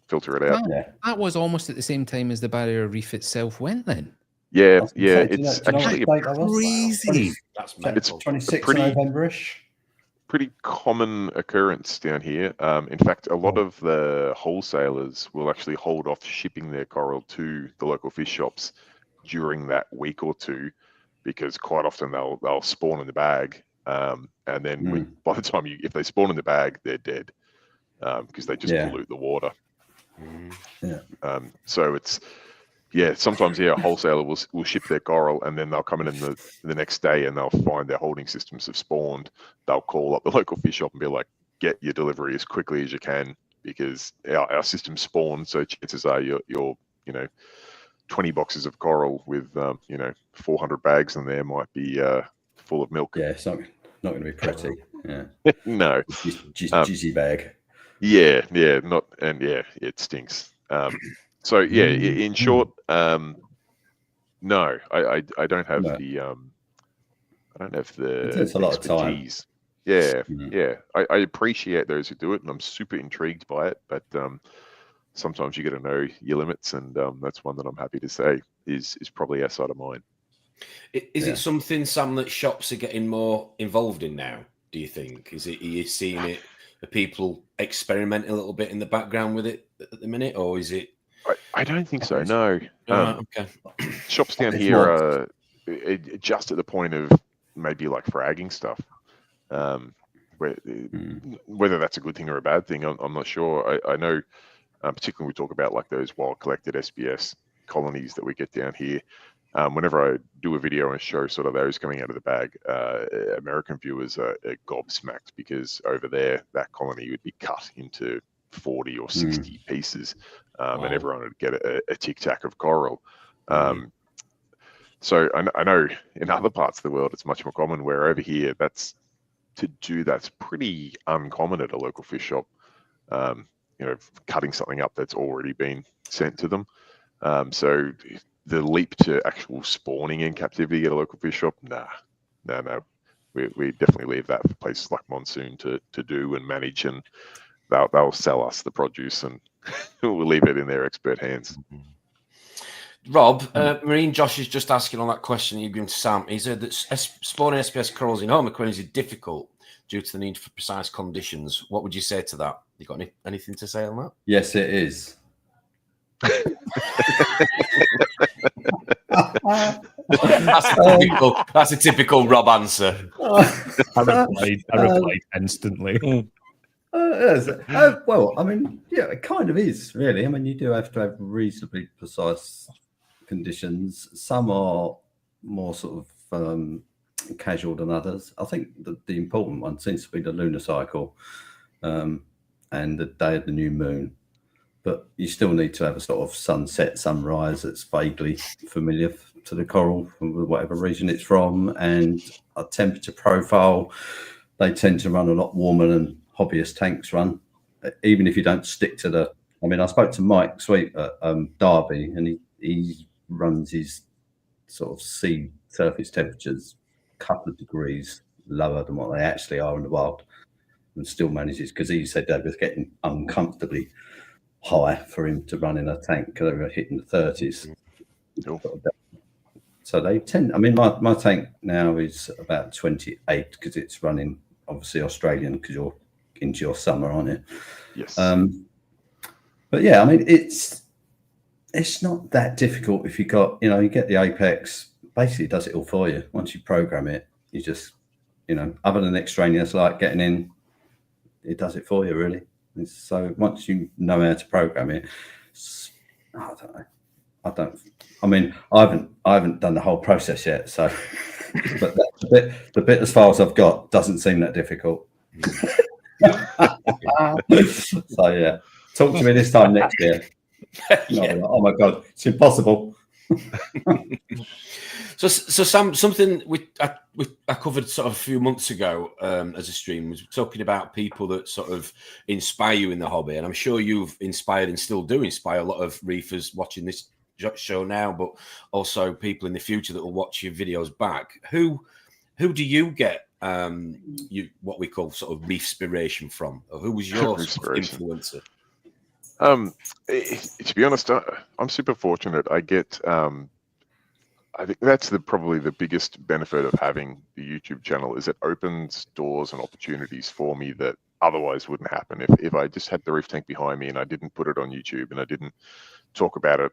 filter it out. That was almost at the same time as the barrier reef itself went then. Yeah, Do it's you know actually what date that was? crazy. That's it's mental. 26th November-ish. pretty common occurrence down here. In fact, a lot of the wholesalers will actually hold off shipping their coral to the local fish shops during that week or two, because quite often they'll spawn in the bag, and then by the time if they spawn in the bag, they're dead, because they just pollute the water. So it's sometimes a wholesaler will ship their coral, and then they'll come in the next day and they'll find their holding systems have spawned. They'll call up the local fish shop and be like, get your delivery as quickly as you can, because our system spawned, so chances are your 20 boxes of coral with 400 bags in there might be full of milk. Yeah, it's not going to be pretty. Yeah. No. Jizzy bag. Yeah, it stinks. So in short, no, I don't have the It takes a lot of time. Yeah. I appreciate those who do it, and I'm super intrigued by it, but sometimes you got to know your limits, and that's one that I'm happy to say is probably outside of mine. Is it something, Sam, that shops are getting more involved in now, do you think? Are you seeing it, are people experimenting a little bit in the background with it at the minute, or is it? I don't think so, no. Okay. Shops down here are just at the point of maybe like fragging stuff. Whether that's a good thing or a bad thing, I'm not sure. I know, particularly when we talk about like those wild collected SBS colonies that we get down here. Whenever I do a video and show sort of those coming out of the bag, American viewers are gobsmacked, because over there that colony would be cut into 40 or 60 pieces, and everyone would get a tic tac of coral. So I know in other parts of the world it's much more common, where over here that's pretty uncommon at a local fish shop. Cutting something up that's already been sent to them. So the leap to actual spawning in captivity at a local fish shop, no. We definitely leave that for places like Monsoon to do and manage, and they'll sell us the produce, and we'll leave it in their expert hands. Rob, Marine Josh is just asking on that question you've given to Sam. He said that spawning SPS corals in home aquariums is difficult due to the need for precise conditions. What would you say to that? You got anything to say on that? Yes, it is. That's a typical Rob answer. I replied instantly. Well, I mean, yeah, it kind of is, really. I mean, you do have to have reasonably precise conditions. Some are more sort of casual than others. I think the important one seems to be the lunar cycle and the day of the new moon. But you still need to have a sort of sunset, sunrise that's vaguely familiar to the coral from whatever region it's from, and a temperature profile. They tend to run a lot warmer than hobbyist tanks run, even if you don't stick to the. I mean, I spoke to Mike Sweet at Derby, and he runs his sort of sea surface temperatures a couple of degrees lower than what they actually are in the wild, and still manages, because he said they was getting uncomfortably high for him to run in a tank, because they were hitting the 30s. So they tend. I mean, my tank now is about 28, because it's running obviously Australian, because you're into your summer, aren't you? Yes. But yeah, I mean, it's not that difficult if you got, you get the Apex. Basically, it does it all for you. Once you program it, you just, other than extraneous light getting in, it does it for you, really. So once you know how to program it, I don't know. I mean, I haven't done the whole process yet. So, but the bit as far as I've got doesn't seem that difficult. So yeah, talk to me this time next year. Yeah. Oh my God, it's impossible. So Sam, something I covered sort of a few months ago as a stream was talking about people that sort of inspire you in the hobby, and I'm sure you've inspired and still do inspire a lot of reefers watching this show now, but also people in the future that will watch your videos back. Who do you get what we call sort of reef inspiration from, or who was your sort of influencer? To be honest, I'm super fortunate. I get, I think that's probably the biggest benefit of having the YouTube channel is it opens doors and opportunities for me that otherwise wouldn't happen. If I just had the reef tank behind me and I didn't put it on YouTube and I didn't talk about it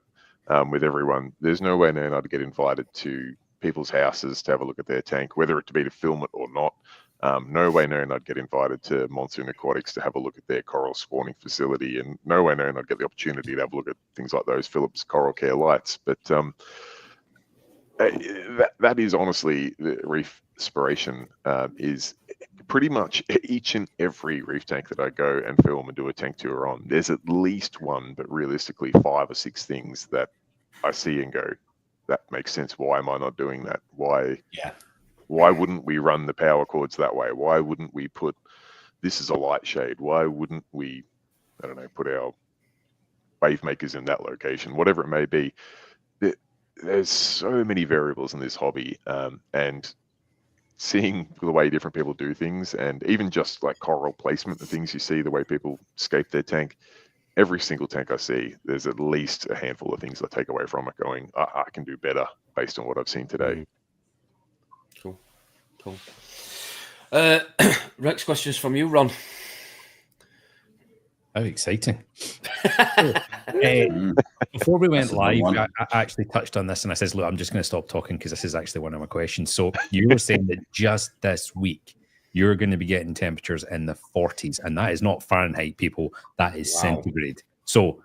with everyone, there's no way now I'd get invited to people's houses to have a look at their tank, whether it to be to film it or not. No way known I'd get invited to Monsoon Aquatics to have a look at their coral spawning facility, and no way known I'd get the opportunity to have a look at things like those Philips Coral Care lights. But that is honestly the reef inspiration. Is pretty much each and every reef tank that I go and film and do a tank tour on, there's at least one, but realistically 5 or 6 things that I see and go, that makes sense. Why am I not doing that? Why wouldn't we run the power cords that way? Why wouldn't we put this as a light shade? Why wouldn't we, I don't know, put our wave makers in that location? Whatever it may be. There's so many variables in this hobby, and seeing the way different people do things, and even just like coral placement, the things you see, the way people scape their tank. Every single tank I see, there's at least a handful of things I take away from it going, I can do better based on what I've seen today. Cool. Next questions from you, Ron. How exciting. Before we went live, I actually touched on this and I says, look, I'm just going to stop talking because this is actually one of my questions. So you were saying that just this week, you're going to be getting temperatures in the 40s, and that is not Fahrenheit, people. That is centigrade. So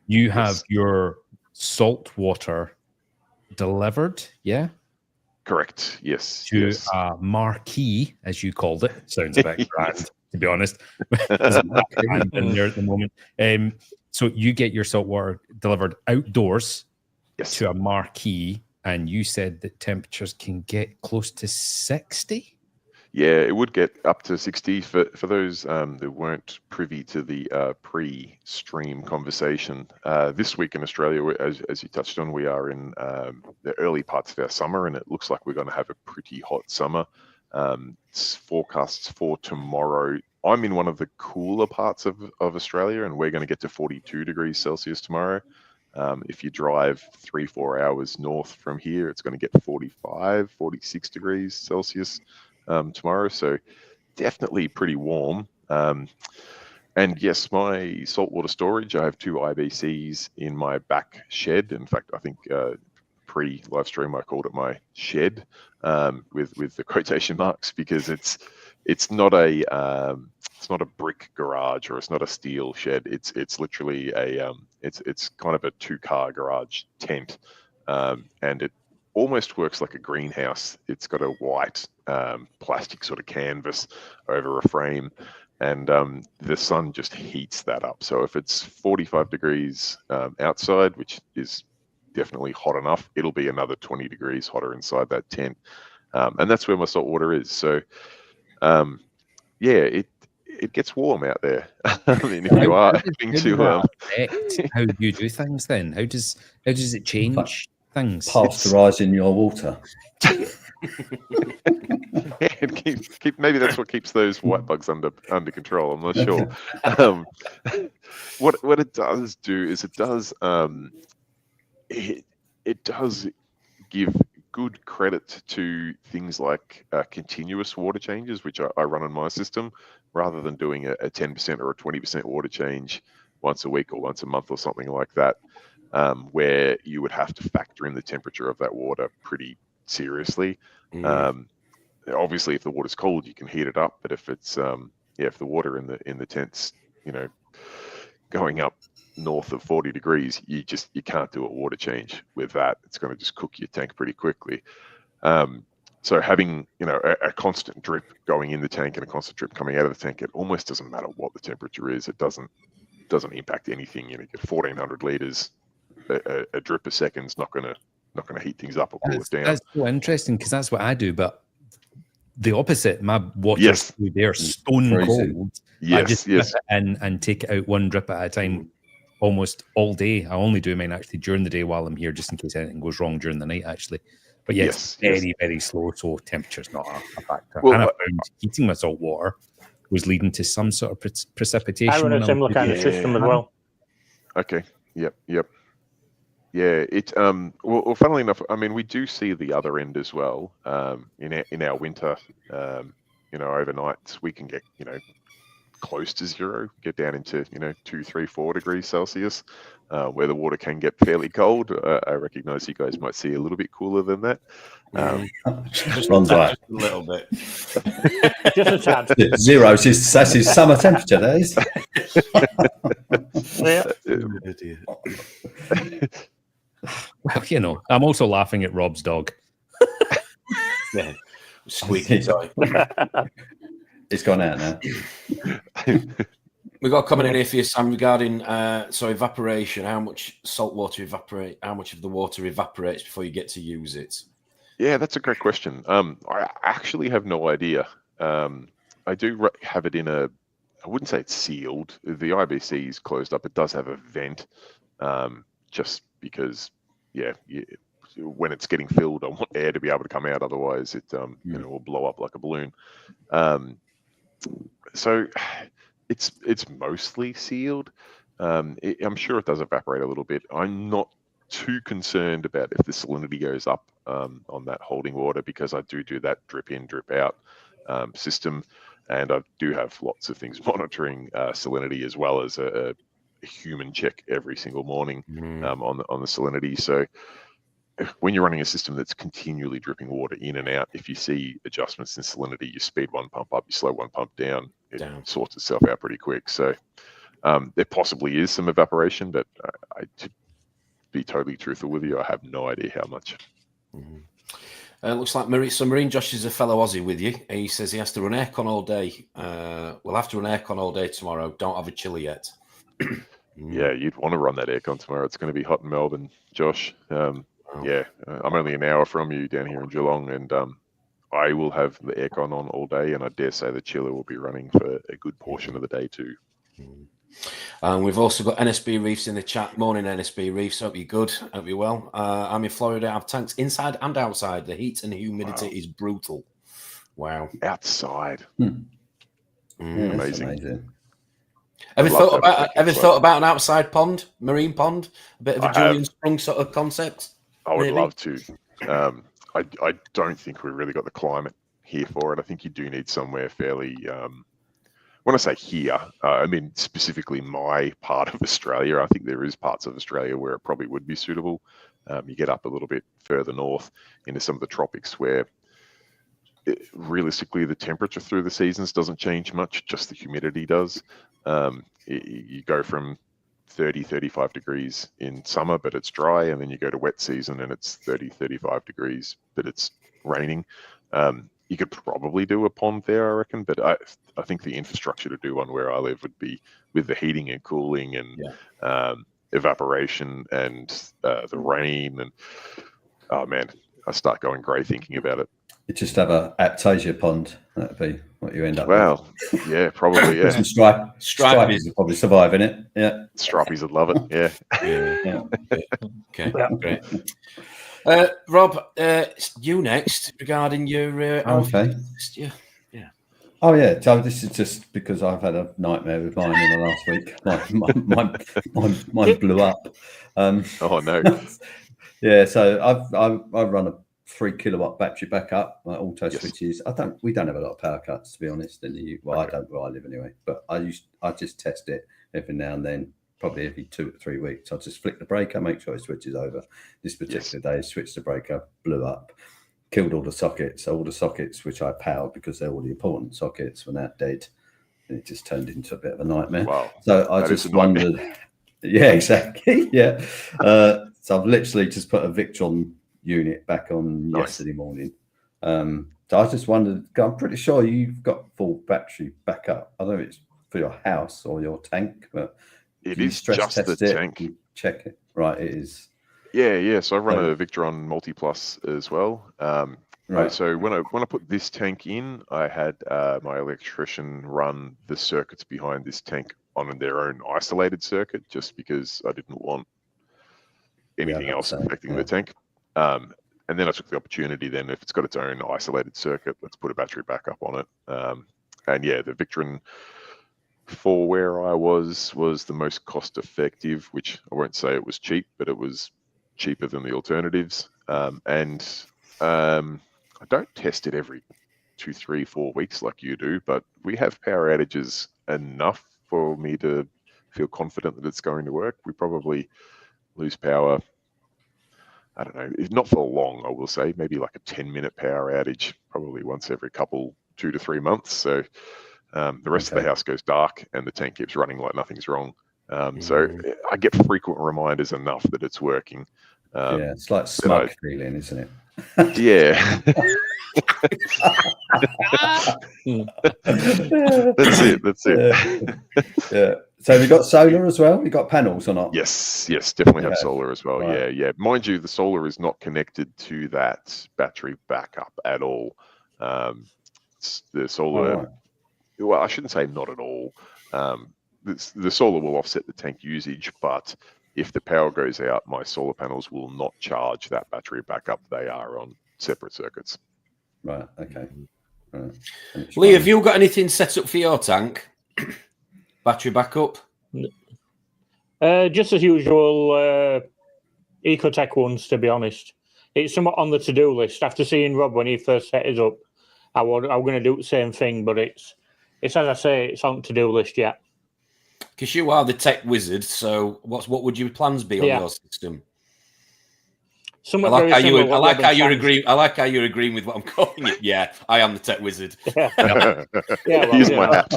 you have your salt water delivered, yeah? Correct. Yes. To a marquee, as you called it. Sounds a bit grand, to be honest. I'm in there at the moment. So you get your salt water delivered outdoors to a marquee, and you said that temperatures can get close to 60? Yeah, it would get up to 60 for those that weren't privy to the pre-stream conversation. This week in Australia, as you touched on, we are in the early parts of our summer, and it looks like we're going to have a pretty hot summer. It's forecasts for tomorrow. I'm in one of the cooler parts of Australia, and we're going to get to 42 degrees Celsius tomorrow. If you drive 3-4 hours north from here, it's going to get 45, 46 degrees Celsius tomorrow, so definitely pretty warm. And yes, my saltwater storage, I have 2 IBCs in my back shed. In fact, I think pre-live stream I called it my shed with the quotation marks, because it's not a brick garage, or it's not a steel shed. It's literally a it's kind of a 2-car garage tent, and it almost works like a greenhouse. It's got a white plastic sort of canvas over a frame, and the sun just heats that up. So if it's 45 degrees outside, which is definitely hot enough, it'll be another 20 degrees hotter inside that tent, and that's where my salt water is. So yeah, it gets warm out there. I mean, if you are having to how do you do things then? How does it change things? Pasteurizing your water. Maybe that's what keeps those white bugs under control. I'm not sure. What it does do is it does give good credit to things like continuous water changes, which I run on my system, rather than doing a 10% or a 20% water change once a week or once a month or something like that, where you would have to factor in the temperature of that water pretty seriously. Obviously, if the water's cold, you can heat it up, but if it's if the water in the tent's going up north of 40 degrees, you can't do a water change with that. It's going to just cook your tank pretty quickly. So having a constant drip going in the tank and a constant drip coming out of the tank, it almost doesn't matter what the temperature is. It doesn't impact anything. You get 1,400 liters. A drip a second's not going to heat things up or cool it down. That's so interesting, because that's what I do, but the opposite. My water's they're stone cold. I just dip it in and take it out one drip at a time almost all day. I only do mine actually during the day while I'm here, just in case anything goes wrong during the night, actually. But yeah, it's very, very slow, so temperature's not a factor. Well, and I found heating my salt water was leading to some sort of precipitation. I run a similar kind of system as well. Okay. Yep. Yeah, well, funnily enough, I mean, we do see the other end as well. In our winter, overnight we can get, close to zero, get down into, 2, 3, 4 degrees Celsius, where the water can get fairly cold. I recognize you guys might see a little bit cooler than that. Ron's right. A little bit. Just a tad. Zero, that's his summer temperature, that is. Well, I'm also laughing at Rob's dog. Yeah, squeaky toy. It's gone out now. We've got a comment in here for you, Sam, regarding evaporation. How much salt water evaporate? How much of the water evaporates before you get to use it? Yeah, that's a great question. I actually have no idea. I do have it in I wouldn't say it's sealed. The IBC is closed up. It does have a vent, just because, when it's getting filled, I want air to be able to come out. Otherwise, it will blow up like a balloon. So it's mostly sealed. I'm sure it does evaporate a little bit. I'm not too concerned about if the salinity goes up on that holding water, because I do that drip in, drip out system, and I do have lots of things monitoring salinity, as well as a human check every single morning on the salinity. So when you're running a system that's continually dripping water in and out, if you see adjustments in salinity, you speed one pump up, you slow one pump down, it sorts itself out pretty quick. So there possibly is some evaporation, but to be totally truthful with you, I have no idea how much. Looks like Marine Josh is a fellow Aussie with you. He says he has to run aircon all day. We'll have to run aircon all day tomorrow. Don't have a chiller yet. Yeah, you'd want to run that aircon tomorrow. It's going to be hot in Melbourne, Josh. Yeah, I'm only an hour from you down here in Geelong, and I will have the aircon on all day, and I dare say the chiller will be running for a good portion of the day too. We've also got NSB Reefs in the chat. Morning, NSB Reefs. Hope you're good. Hope you're well. I'm in Florida. I have tanks inside and outside. The heat and the humidity is brutal. Wow. Outside. Amazing. Ever thought about an outside pond, marine pond? A bit of a Julian Sprung sort of concept? I would love to. I don't think we've really got the climate here for it. I think you do need somewhere fairly... when I say here, I mean specifically my part of Australia. I think there is parts of Australia where it probably would be suitable. You get up a little bit further north into some of the tropics where realistically the temperature through the seasons doesn't change much, just the humidity does. You go from 30, 35 degrees in summer, but it's dry, and then you go to wet season and it's 30, 35 degrees, but it's raining. You could probably do a pond there, I reckon, but I think the infrastructure to do one where I live would be with the heating and cooling and evaporation and the rain. And oh man, I start going grey thinking about it. You just have a Aptasia pond. That'd be what you end up with. Yeah, probably. Yeah. Some stripies would probably survive in it. Yeah. Stripies would love it. Yeah. Okay, great. Rob, you next regarding your okay. Yeah. Oh yeah. So this is just because I've had a nightmare with mine in the last week. Mine blew up. Oh no. Yeah. So I run a 3 kilowatt battery backup, like auto switches. We don't have a lot of power cuts, to be honest. I don't where I live anyway. But I just test it every now and then. Probably every 2 or 3 weeks. I'll just flick the breaker, make sure it switches over. This particular day, switched the breaker, blew up, killed all the sockets. All the sockets which I powered because they're all the important sockets were now dead. And it just turned into a bit of a nightmare. Wow. So I just wondered. Yeah, exactly. Yeah. So I've literally just put a Victron unit back on yesterday morning. So I just wondered, I'm pretty sure you've got full battery backup. I don't know if it's for your house or your tank, but it is just the tank. Check it. Right, it is. Yeah. So I run a Victron Multi-Plus as well. Right. So when I put this tank in, I had my electrician run the circuits behind this tank on their own isolated circuit, just because I didn't want anything else affecting the tank. And then I took the opportunity then, if it's got its own isolated circuit, let's put a battery backup on it. And yeah, the Victron for where I was the most cost effective, which I won't say it was cheap, but it was cheaper than the alternatives. I don't test it every 2, 3, 4 weeks like you do, but we have power outages enough for me to feel confident that it's going to work. We probably lose power, I don't know, not for long, I will say, maybe like a 10-minute power outage, probably once every 2 to 3 months. So the rest of the house goes dark and the tank keeps running like nothing's wrong. So I get frequent reminders enough that it's working. Yeah, it's like smug feeling, isn't it? Yeah. That's it. Yeah. So have you got solar as well? You got panels or not? Yes, definitely have solar as well. Right. Yeah. Mind you, the solar is not connected to that battery backup at all. The solar, well, I shouldn't say not at all. The solar will offset the tank usage, but if the power goes out, my solar panels will not charge that battery backup. They are on separate circuits. Right. Okay. Right. Lee, have you got anything set up for your tank? Battery backup? Just as usual, Ecotech ones, to be honest. It's somewhat on the to-do list. After seeing Rob when he first set his up, I'm going to do the same thing, but it's as I say, it's on the to-do list yet. Because you are the tech wizard, so what would your plans be on your system? I like how you're agreeing with what I'm calling it. Yeah, I am the tech wizard. Well, use my hat.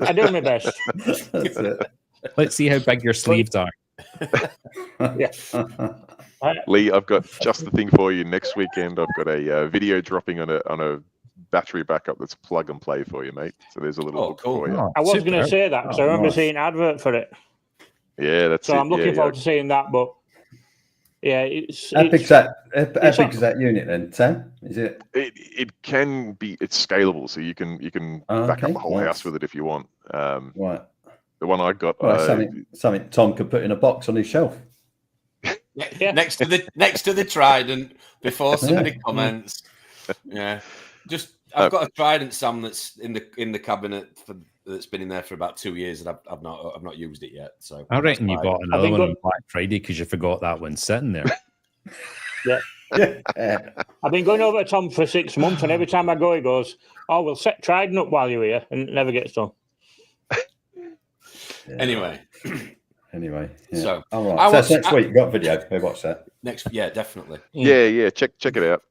I do my best. That's it. Let's see how big your sleeves are. Lee, I've got just the thing for you. Next weekend, I've got a video dropping on a battery backup that's plug and play for you, mate. So there's a little hook for you. I was going to say that because I remember seeing an advert for it. Yeah, that's it. So I'm looking forward to seeing that, but yeah, how big is that unit then, Sam? Is it? It can be. It's scalable, so you can back up the whole house with it if you want. Right. The one I got. Something Tom could put in a box on his shelf. Yeah. Next to the Trident before somebody comments. Yeah. I've got a Trident, Sam, that's in the cabinet that's been in there for about 2 years, and I've not used it yet. So I reckon you bought another one on Black Friday because you forgot that one sitting there. I've been going over to Tom for 6 months, and every time I go, he goes, "Oh, we'll set Trident up while you're here," and it never gets done. Anyway. Yeah. So, so next week you got video. Go watch that. Definitely. Yeah. Check it out.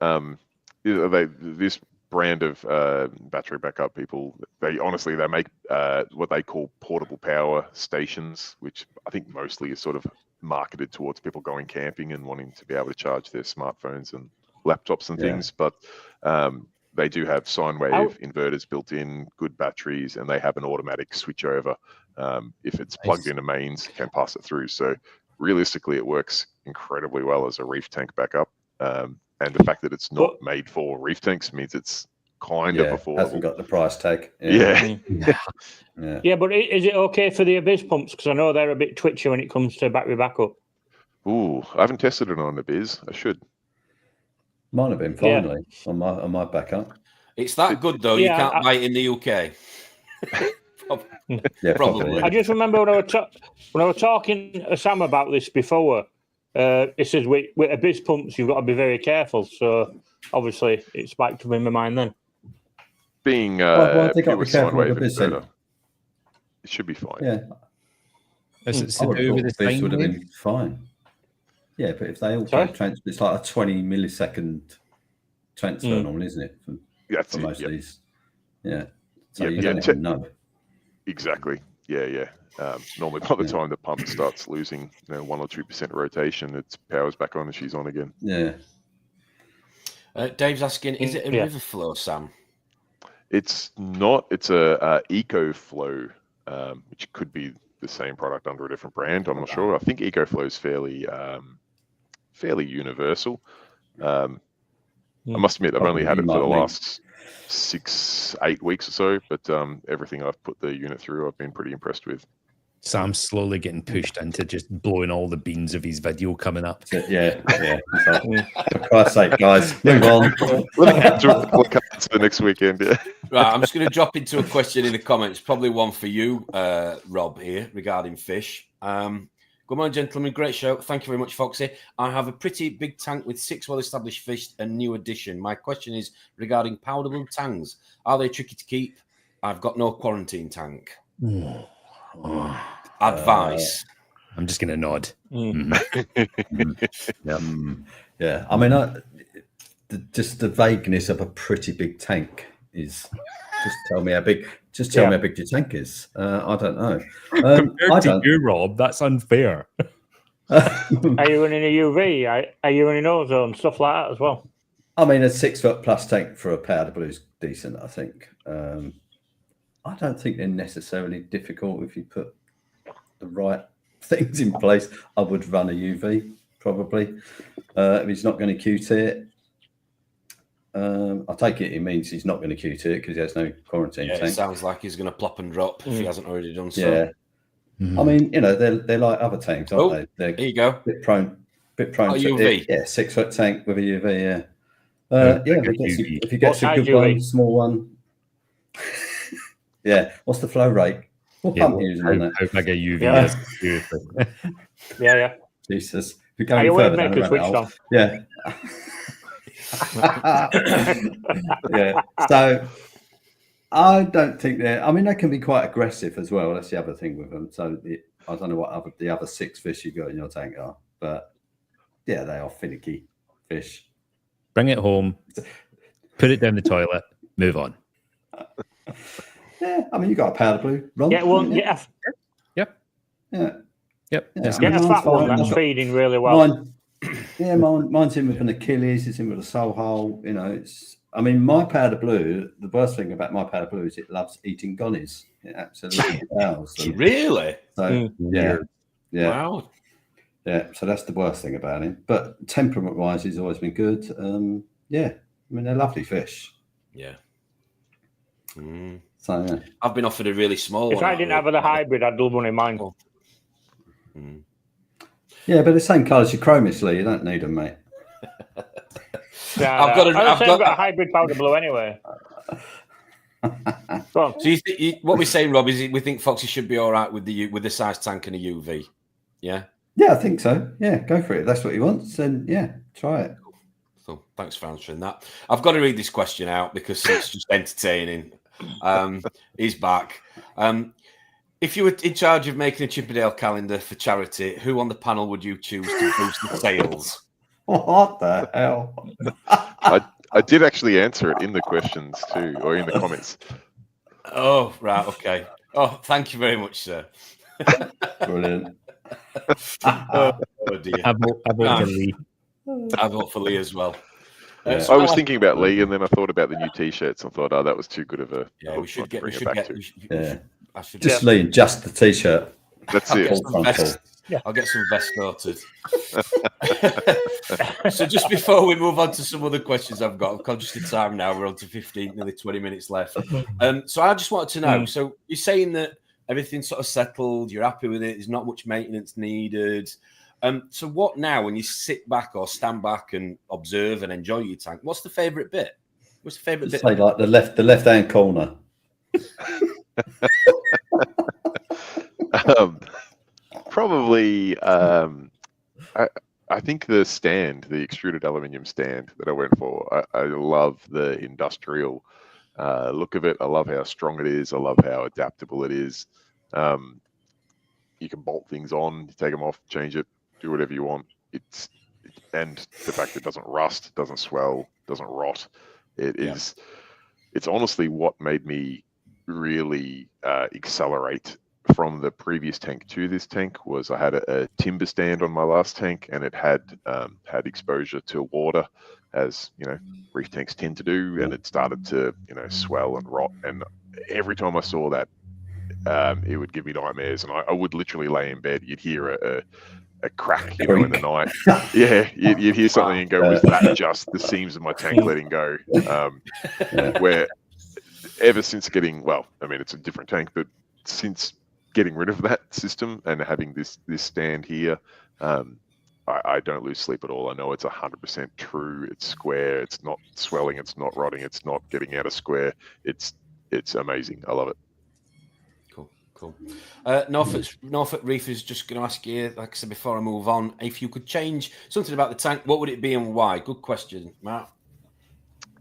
This brand of battery backup people, they make what they call portable power stations, which I think mostly is sort of marketed towards people going camping and wanting to be able to charge their smartphones and laptops and things. But they do have sine wave inverters built in, good batteries, and they have an automatic switch over. If it's plugged into mains, can pass it through. So realistically, it works incredibly well as a reef tank backup. And the fact that it's not made for reef tanks means it's kind of affordable. Hasn't got the price tag. Yeah, but is it okay for the Abyss pumps? Because I know they're a bit twitchy when it comes to battery backup. Ooh, I haven't tested it on the Abyss. I should. Mine have been finally on my backup. It's that good though. You can't buy it in the UK. Probably. I just remember when I was talking to Sam about this before. It says with Abyss pumps, you've got to be very careful. So obviously, it spiked up in my mind then. Being pure sine wave inverter, it should be fine. Yeah, Is it to do with the would have been fine. Yeah, but if they all transfer, it's like a 20 millisecond transfer normally, isn't it? For most of these. Yeah. So you don't even know. Exactly. Yeah. Normally, by the time the pump starts losing 1 or 2% rotation, its power's back on and she's on again. Yeah. Dave's asking, is it a River Flow, Sam? It's not. It's a EcoFlow, which could be the same product under a different brand. I'm not sure. I think EcoFlow is fairly universal. I must admit, I've only had it for the last 6-8 weeks or so, but everything I've put the unit through, I've been pretty impressed with. Sam's slowly getting pushed into just blowing all the beans of his video coming up. Yeah. For Christ's sake, guys, move on. Look at the next weekend. Yeah. Right, I'm just going to drop into a question in the comments, probably one for you, Rob, here regarding fish. Good morning, gentlemen. Great show. Thank you very much, Foxy. I have a pretty big tank with 6 well-established fish, a new addition. My question is regarding powder blue tangs. Are they tricky to keep? I've got no quarantine tank. Advice. I'm just going to nod. Yeah. I mean, just the vagueness of a pretty big tank is just tell me how big. Just tell me how big your tank is. I don't know. Compared to you, Rob, that's unfair. Are you running a UV? Are you running ozone? Stuff like that as well? I mean, a 6 foot plus tank for a powder blue is decent, I think. I don't think they're necessarily difficult if you put the right things in place. I would run a UV probably. If he's not going to QT it, I take it means he's not going to QT it because he has no quarantine tank. It sounds like he's going to plop and drop if he hasn't already done so. Yeah. I mean, you know, they're like other tanks, aren't they? There you go. Bit prone to UV. Yeah, 6 foot tank with a UV. Yeah. If you get some good one, small one. Yeah. What's the flow rate? What pump using on that? How big a UV is? Seriously. Yeah. Jesus. If you're going further down the rabbit hole. Yeah. Yeah. So I don't think I mean, they can be quite aggressive as well. That's the other thing with them. So I don't know what the other 6 fish you got in your tank are, but yeah, they are finicky fish. Bring it home, put it down the toilet, move on. Yeah, I mean, you got a powder blue, Ron. Get one. Yep. Get a fat one that's feeding really well. Mine's in with an Achilles. It's in with a soul hole. You know, I mean, my powder blue. The worst thing about my powder blue is it loves eating gonnies. It absolutely does. Really? So yeah. Wow. Yeah. So that's the worst thing about him. But temperament-wise, he's always been good. Yeah. I mean, they're lovely fish. Yeah. So yeah. I've been offered a really small one. If I didn't have the hybrid, I'd love one in mine. Yeah, but the same colour as your Chromis, Lee. You don't need them, mate. I've got a hybrid powder blue anyway. So what we're saying, Rob, is we think Foxy should be all right with the size tank and a UV. Yeah. Yeah, I think so. Yeah, go for it. If that's what he wants, then yeah, try it. So thanks for answering that. I've got to read this question out because it's just entertaining. He's back. If you were in charge of making a Chippendale calendar for charity, who on the panel would you choose to boost the sales? What the hell? I did actually answer it in the questions too, or in the comments. Oh, right. Okay. Oh, thank you very much, sir. Brilliant. Oh, dear. I vote for Lee. I vote for Lee as well. I was thinking about Lee, and then I thought about the new T-shirts and thought, that was too good of a. Yeah, we should get. Just Lee, just the T-shirt. That's it. I'll get some vest sorted. So just before we move on to some other questions I've got, I'm conscious of time now. We're on to 15, nearly 20 minutes left. So I just wanted to know. So you're saying that everything's sort of settled. You're happy with it. There's not much maintenance needed. So what now when you sit back or stand back and observe and enjoy your tank? What's the favourite bit? What's the favourite bit? Say like the left-hand corner. Probably, I think the stand, the extruded aluminium stand that I went for. I love the industrial look of it. I love how strong it is. I love how adaptable it is. You can bolt things on, take them off, change it, do whatever you want. And the fact it doesn't rust, doesn't swell, doesn't rot. It's honestly what made me really accelerate from the previous tank to this tank. Was I had a timber stand on my last tank, and it had exposure to water, as you know, reef tanks tend to do, and it started to swell and rot. And every time I saw that, it would give me nightmares, and I would literally lay in bed. You'd hear a crack, in the night. Yeah, you'd hear something and go, "Was that just the seams of my tank letting go?" Where ever since getting, it's a different tank, but since getting rid of that system and having this stand here, I don't lose sleep at all. I know it's 100% true. It's square. It's not swelling. It's not rotting. It's not getting out of square. It's amazing. I love it. Cool. Norfolk Reef is just going to ask you, like I said before I move on, if you could change something about the tank, what would it be and why? Good question, Matt.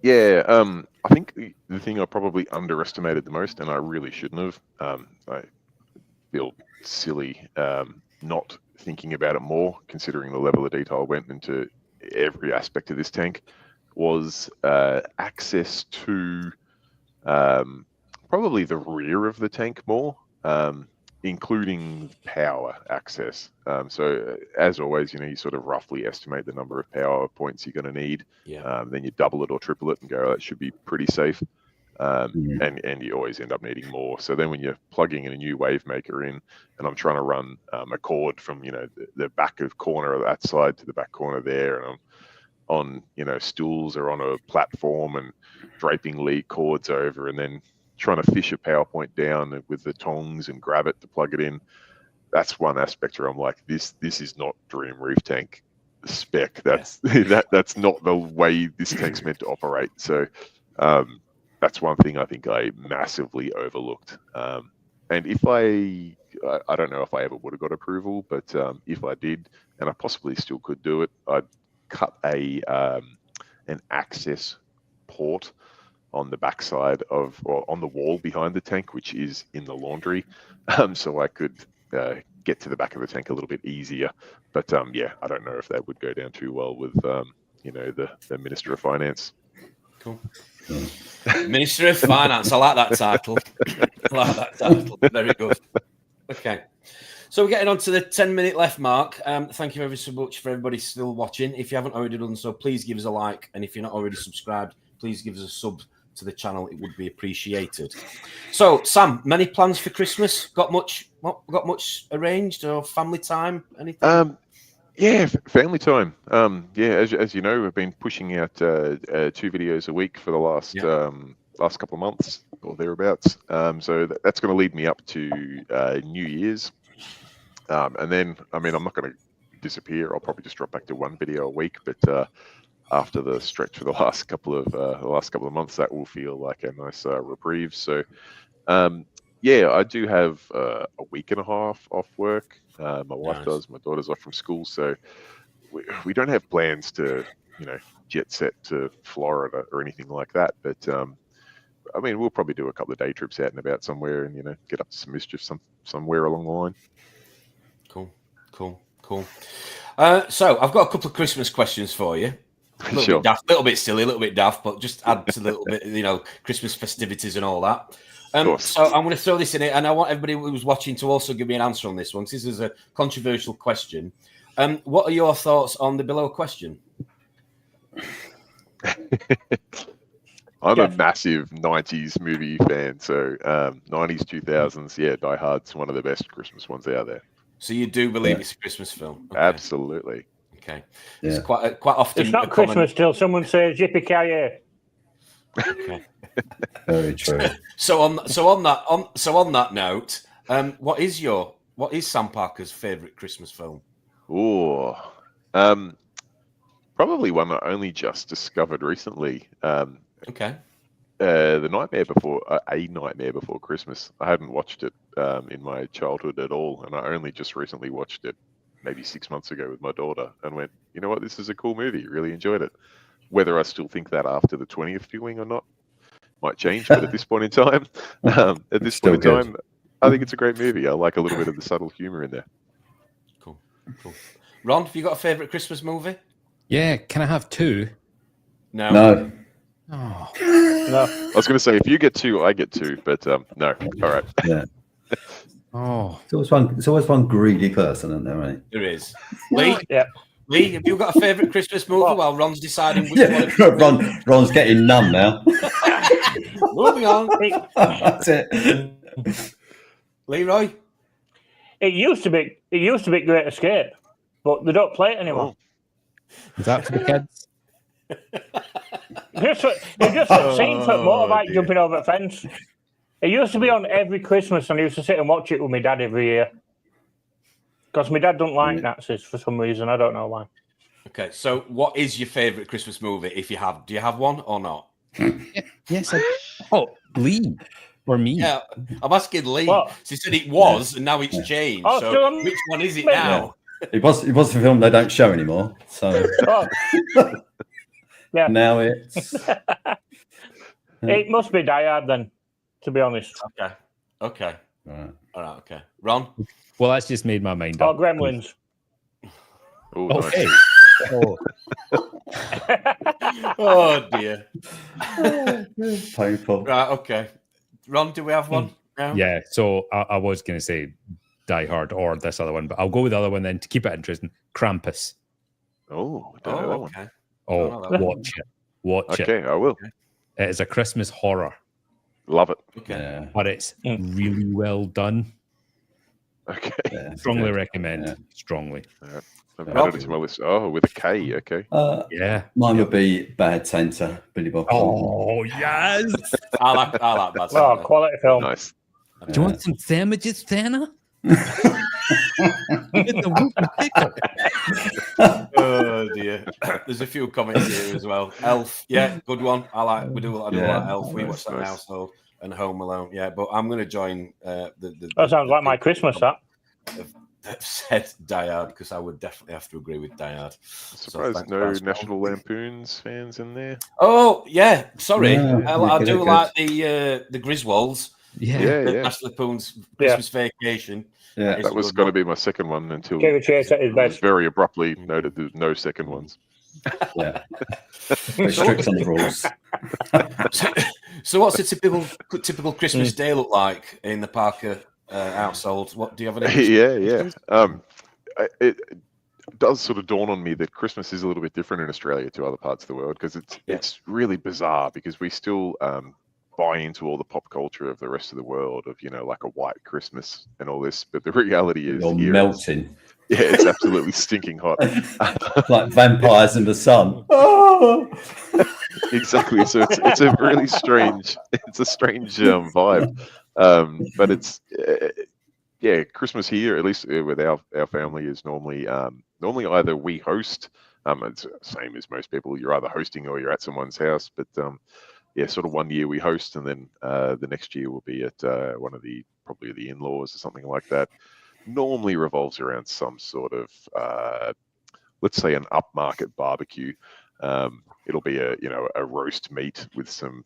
Yeah, I think the thing I probably underestimated the most, and I really shouldn't have, I feel silly not thinking about it more, considering the level of detail went into every aspect of this tank, was access to probably the rear of the tank more. Including power access. So as always, you sort of roughly estimate the number of power points you're going to need. Yeah. Then you double it or triple it and go, that should be pretty safe. And you always end up needing more. So then when you're plugging in a new wave maker in, and I'm trying to run a cord from the back of corner of that side to the back corner there, and I'm on stools or on a platform and draping lead cords over, and then trying to fish a PowerPoint down with the tongs and grab it to plug it in. That's one aspect where I'm like, this is not Dream Reef Tank spec. That's that's not the way this tank's meant to operate. So that's one thing I think I massively overlooked. And if I don't know if I ever would have got approval, but if I did, and I possibly still could do it, I'd cut an access port on the backside or on the wall behind the tank, which is in the laundry, so I could get to the back of the tank a little bit easier. But yeah, I don't know if that would go down too well with the Minister of Finance. Cool. Minister of Finance. I like that title. Very good. Okay. So we're getting on to the 10-minute left mark. Thank you ever so much for everybody still watching. If you haven't already done so, please give us a like. And if you're not already subscribed, please give us a sub to the channel. It would be appreciated. So, Sam, many plans for Christmas? Got much arranged, or family time? Anything? Yeah, family time. Yeah, as you know, we've been pushing out 2 videos a week for the last couple of months or thereabouts. So that's going to lead me up to New Year's, and then I'm not going to disappear. I'll probably just drop back to 1 video a week, but after the stretch for the last couple of months, that will feel like a nice reprieve. So, yeah, I do have a week and a half off work. My wife does. My daughter's off from school, so we don't have plans to, jet set to Florida or anything like that. But we'll probably do a couple of day trips out and about somewhere, and get up to some mischief somewhere along the line. Cool. So I've got a couple of Christmas questions for you. A little bit silly, a little bit daft, but just add to a little bit, Christmas festivities and all that. So I'm going to throw this in it, and I want everybody who's watching to also give me an answer on this one, because this is a controversial question. What are your thoughts on the below question? I'm a massive 90s movie fan, so 90s, 2000s, yeah, Die Hard's one of the best Christmas ones out there. So you do believe it's a Christmas film? Okay. Absolutely. Okay. Yeah. It's quite often. It's not Christmas till someone says "Yippee-ki-yay." Okay. Very true. So on that note, what is Sam Parker's favourite Christmas film? Oh, probably one I only just discovered recently. Okay. A Nightmare Before Christmas. I hadn't watched it in my childhood at all, and I only just recently watched it maybe 6 months ago with my daughter, and went, you know what, this is a cool movie. Really enjoyed it. Whether I still think that after the 20th viewing or not might change, but at this point in time, I think it's a great movie. I like a little bit of the subtle humor in there. Cool. Ron, have you got a favourite Christmas movie? Yeah, can I have 2? No. Oh. No. I was going to say, if you get 2, I get 2, but no. All right. Yeah. Oh. It's always one greedy person, isn't there, right? There is. Lee? Yeah. Lee, have you got a favourite Christmas movie while Ron's deciding which one? Ron's getting numb now. Moving on. That's it. Leroy? It used to be Great Escape, but they don't play it anymore. Is that for the kids? Just a scene for a motorbike jumping over a fence. It used to be on every Christmas, and I used to sit and watch it with my dad every year. Because my dad don't like Nazis for some reason. I don't know why. Okay, so what is your favourite Christmas movie? If you have, do you have one or not? Yes. Lee or me? Yeah, I'm asking Lee. What? So he said it was, and now it's changed. Oh, so which one is it now? It was a film they don't show anymore. So now it's it must be Die Hard then, to be honest. Okay. Right. All right. Okay. Ron. Well, that's just made my mind Oh, up. Gremlins. Okay. Oh dear. Painful. Right. Okay. Ron, do we have one now? Yeah. So I was going to say Die Hard or this other one, but I'll go with the other one then to keep it interesting. Krampus. Oh, I don't know that one. Okay. Oh, watch it. Watch it. Okay, I will. It is a Christmas horror. Love it. Okay. Yeah. But it's really well done. Okay. Yeah, Strongly recommend. Yeah. Strongly. I've added it to my list. Oh, with a K. Okay. Yeah. Mine would be Bad Santa, Billy Bob. Oh, yes. I like Bad Oh, Santa. quality film. Nice. Do you want some sandwiches, Santa? Get the whoopie pickle. Oh dear. There's a few comments here as well. Elf, yeah, good one. I do like Elf. We watch that in the household, and Home Alone. Yeah, but I'm going to join That sounds like my Christmas. That said Die Hard, because I would definitely have to agree with Die Hard. Surprised no National Lampoons fans in there. Oh yeah, sorry. Yeah, I do like the Griswolds. Yeah. National Lampoon's Christmas Vacation. Yeah, That was going to be my second one until Chevy Chase at his it was best. very abruptly noted there's no second ones. yeah. Very strict on the rules. So what's a typical Christmas day look like in the Parker household? What do you have any? Yeah. It does sort of dawn on me that Christmas is a little bit different in Australia to other parts of the world, because it's really bizarre, because we still buy into all the pop culture of the rest of the world of, like a white Christmas and all this, but the reality is You're melting. It's absolutely stinking hot. Like vampires in the sun. Exactly. So it's a really strange vibe. But it's Christmas here, at least with our family, is normally either we host. It's the same as most people. You're either hosting or you're at someone's house. But sort of one year we host, and then the next year will be at one of probably the in-laws or something like that. Normally revolves around some sort of let's say an upmarket barbecue. It'll be a roast meat with some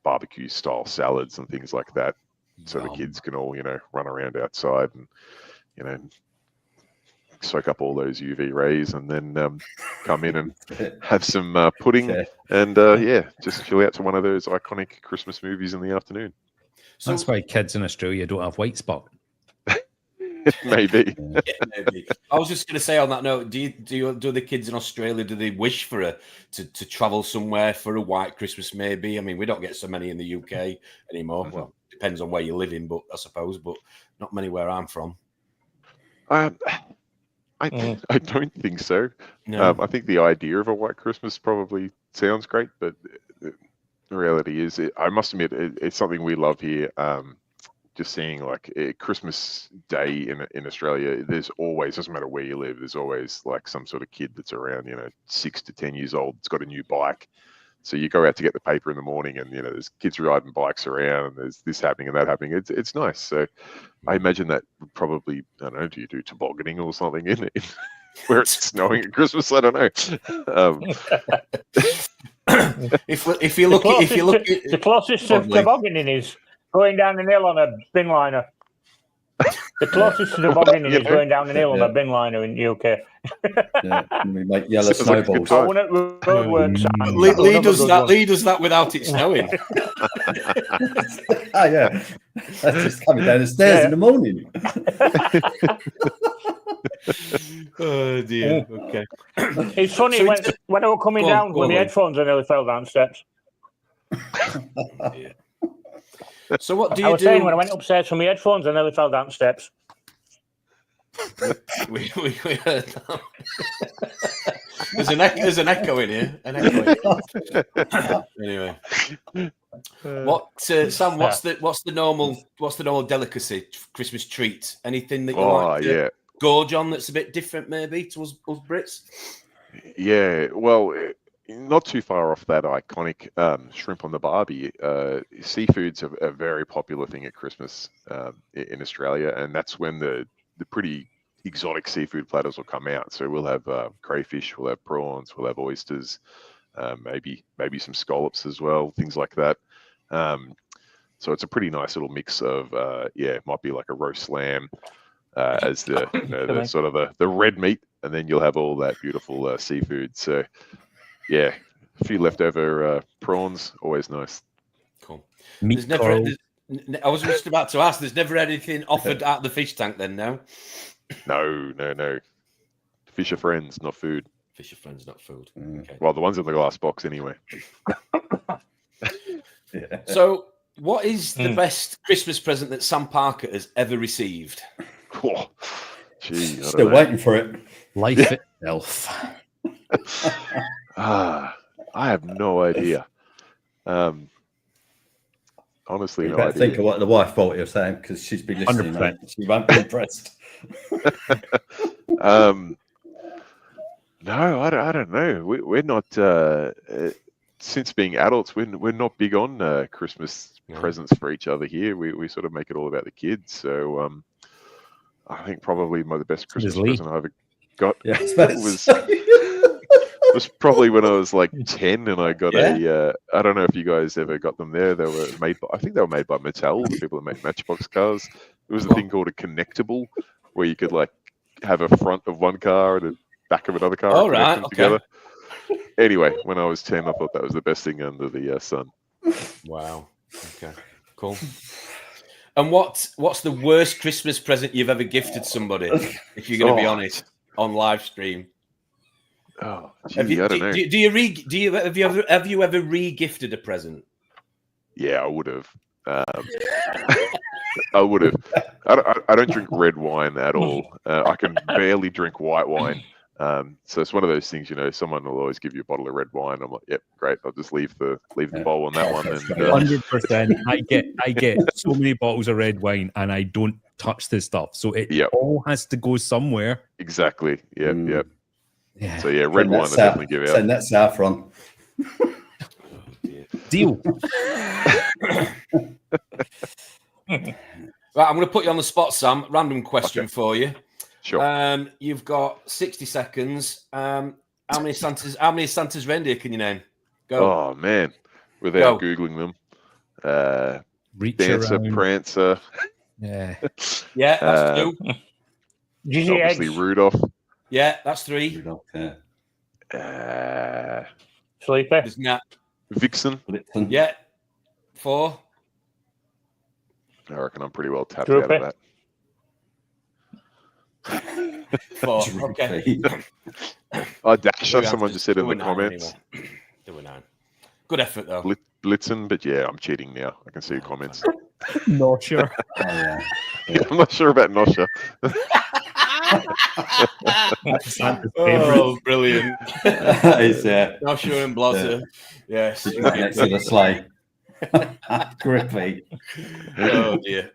barbecue style salads and things like that, so the kids can all run around outside and soak up all those UV rays, and then come in and have some pudding and just chill out to one of those iconic Christmas movies in the afternoon. So that's why kids in Australia don't have white spot. Maybe. Maybe. I was just going to say on that note, do the kids in Australia, do they wish for to travel somewhere for a white Christmas? Maybe. I mean, we don't get so many in the UK anymore. Well, depends on where you live in, but I suppose, but not many where I'm from. I don't think so. No. I think the idea of a white Christmas probably sounds great, but the reality is, I must admit, it's something we love here. Just seeing like Christmas Day in Australia, there's always, doesn't matter where you live, there's always like some sort of kid that's around, 6 to 10 years old. It's got a new bike. So you go out to get the paper in the morning, and there's kids riding bikes around, and there's this happening and that happening. It's nice. So I imagine that would probably, I don't know, do you do tobogganing or something in where it's snowing at Christmas? I don't know. If you look, the closest to tobogganing is going down an hill on a bin liner. The closest to tobogganing is going down an hill on a bin liner in the UK. We make yellow snowballs. Lee does that without it snowing. That's just coming down the stairs in the morning. Oh dear. Okay. It's funny, when I was coming down with my headphones, I nearly fell down steps. Yeah. So what do you I was saying, when I went upstairs for my headphones, I nearly fell down steps. We heard that. There's an echo in here. An echo in here. Anyway, Sam? What's the normal delicacy Christmas treat? Anything that you like to gorge on that's a bit different, maybe to us Brits? Yeah, well, not too far off that iconic shrimp on the barbie. Seafood's a very popular thing at Christmas in Australia, and that's when the pretty exotic seafood platters will come out. So we'll have crayfish, we'll have prawns, we'll have oysters, maybe some scallops as well, things like that. So it's a pretty nice little mix of it might be like a roast lamb as the the sort of the red meat, and then you'll have all that beautiful seafood. So yeah, a few leftover prawns, always nice. Cool. I was just about to ask. There's never anything offered at the fish tank, then? No. No. Fish are friends, not food. Fish are friends, not food. Okay. Well, the ones in the glass box, anyway. Yeah. So, what is the best Christmas present that Sam Parker has ever received? Oh, gee, Still waiting for it. Life itself. I have no idea. Honestly, no idea. Think of what the wife bought you, Sam, because she's been listening. 100%. She won't be impressed. No, I don't know. We're not since being adults. We're not big on Christmas presents for each other here. We sort of make it all about the kids. So I think probably the best Christmas present I ever got was probably when I was like 10, and I got I don't know if you guys ever got them there. They were made by, I think they were made by Mattel, the people that make Matchbox cars. It was a thing called a connectable, where you could like have a front of one car and a back of another car and connect them together. Anyway, when I was 10, I thought that was the best thing under the sun. Wow. Okay. Cool. And what's the worst Christmas present you've ever gifted somebody? If you're going to be honest, on live stream. Oh, gee, I don't know. Have you ever re-gifted a present? Yeah, I would have. I would have. I don't drink red wine at all. I can barely drink white wine. So it's one of those things, someone will always give you a bottle of red wine. I'm like, yep, great. I'll just leave the bowl on that one. And 100%. I get so many bottles of red wine, and I don't touch this stuff. So it all has to go somewhere. Exactly. Yep. Yep. Yeah. So yeah, red wine I definitely give out. Send that saffron. Deal. Right, I'm going to put you on the spot, Sam. Random question for you. Sure. You've got 60 seconds. How many Santa's reindeer can you name? Go. Oh man, without googling them. Dancer, Prancer. Yeah, that's two. Obviously Rudolph. Yeah, that's three. Rudolph, Sleepy. There's Nat. Vixen. Yeah. 4. I reckon I'm pretty well tapped out of that. 4. Okay. Dasher, someone just said in the comments. Anyway. 2 and 9. Good effort, though. Blitzen, but yeah, I'm cheating now. I can see your comments. Not sure. I'm not sure about Nosha. Oh, brilliant. Nosha and Blotter. Yes. Next to the sleigh. Grippy. Oh, dear.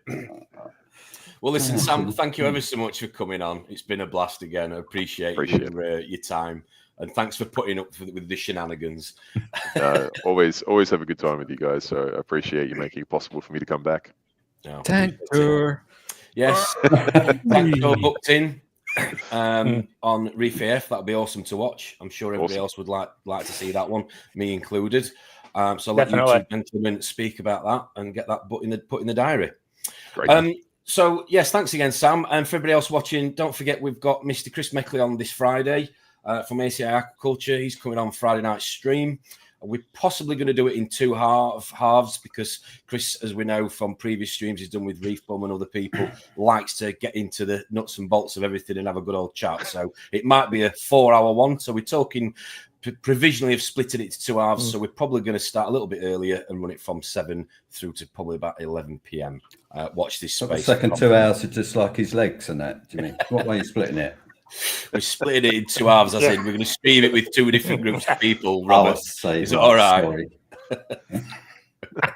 Well, listen, Sam, thank you ever so much for coming on. It's been a blast again. I appreciate your time. And thanks for putting up with the shenanigans. Always have a good time with you guys. So I appreciate you making it possible for me to come back. Tank tour. Yes. Tank tour booked in on Reef AF. That'll be awesome to watch. I'm sure everybody else would like to see that one, me included. So let you two gentlemen speak about that and get that put in the diary. Great. So yes, thanks again, Sam. And for everybody else watching, don't forget we've got Mr. Chris Meckley on this Friday from ACI Aquaculture. He's coming on Friday night stream. We're possibly going to do it in 2 halves because Chris, as we know from previous streams he's done with Reef Bum and other people, likes to get into the nuts and bolts of everything and have a good old chat. So it might be a 4-hour one. So we're talking provisionally of splitting it to 2 halves. So we're probably going to start a little bit earlier and run it from 7 through to probably about 11 p.m. watch this So space. the second 2 hours are just like his legs and that. Do you mean what way are you splitting it? We're splitting it in 2 halves. I said we're going to stream it with 2 different groups of people. I Robert, say, is it all right? Sorry.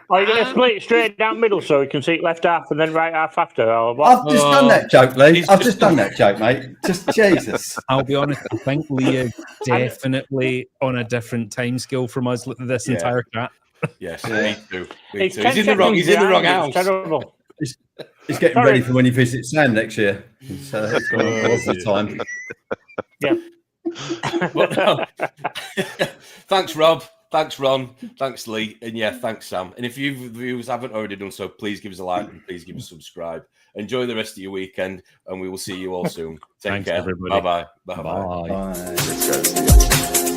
Are you going to split it straight down middle so we can see left half and then right half after? Or what? I've just done that joke, Lee. I've just done that joke, mate. Just Jesus. I'll be honest. I think Lee is definitely on a different time scale from us this entire chat. Yes, me too. He's He's in the wrong. He's in the wrong house. Terrible. He's getting ready for when he visits Sam next year. So it's got all the time. Yeah. Thanks, Rob. Thanks, Ron. Thanks, Lee. And yeah, thanks, Sam. And if you viewers haven't already done so, please give us a like and please give us a subscribe. Enjoy the rest of your weekend, and we will see you all soon. Take care. Everybody. Bye-bye. Bye. Let's go. See ya.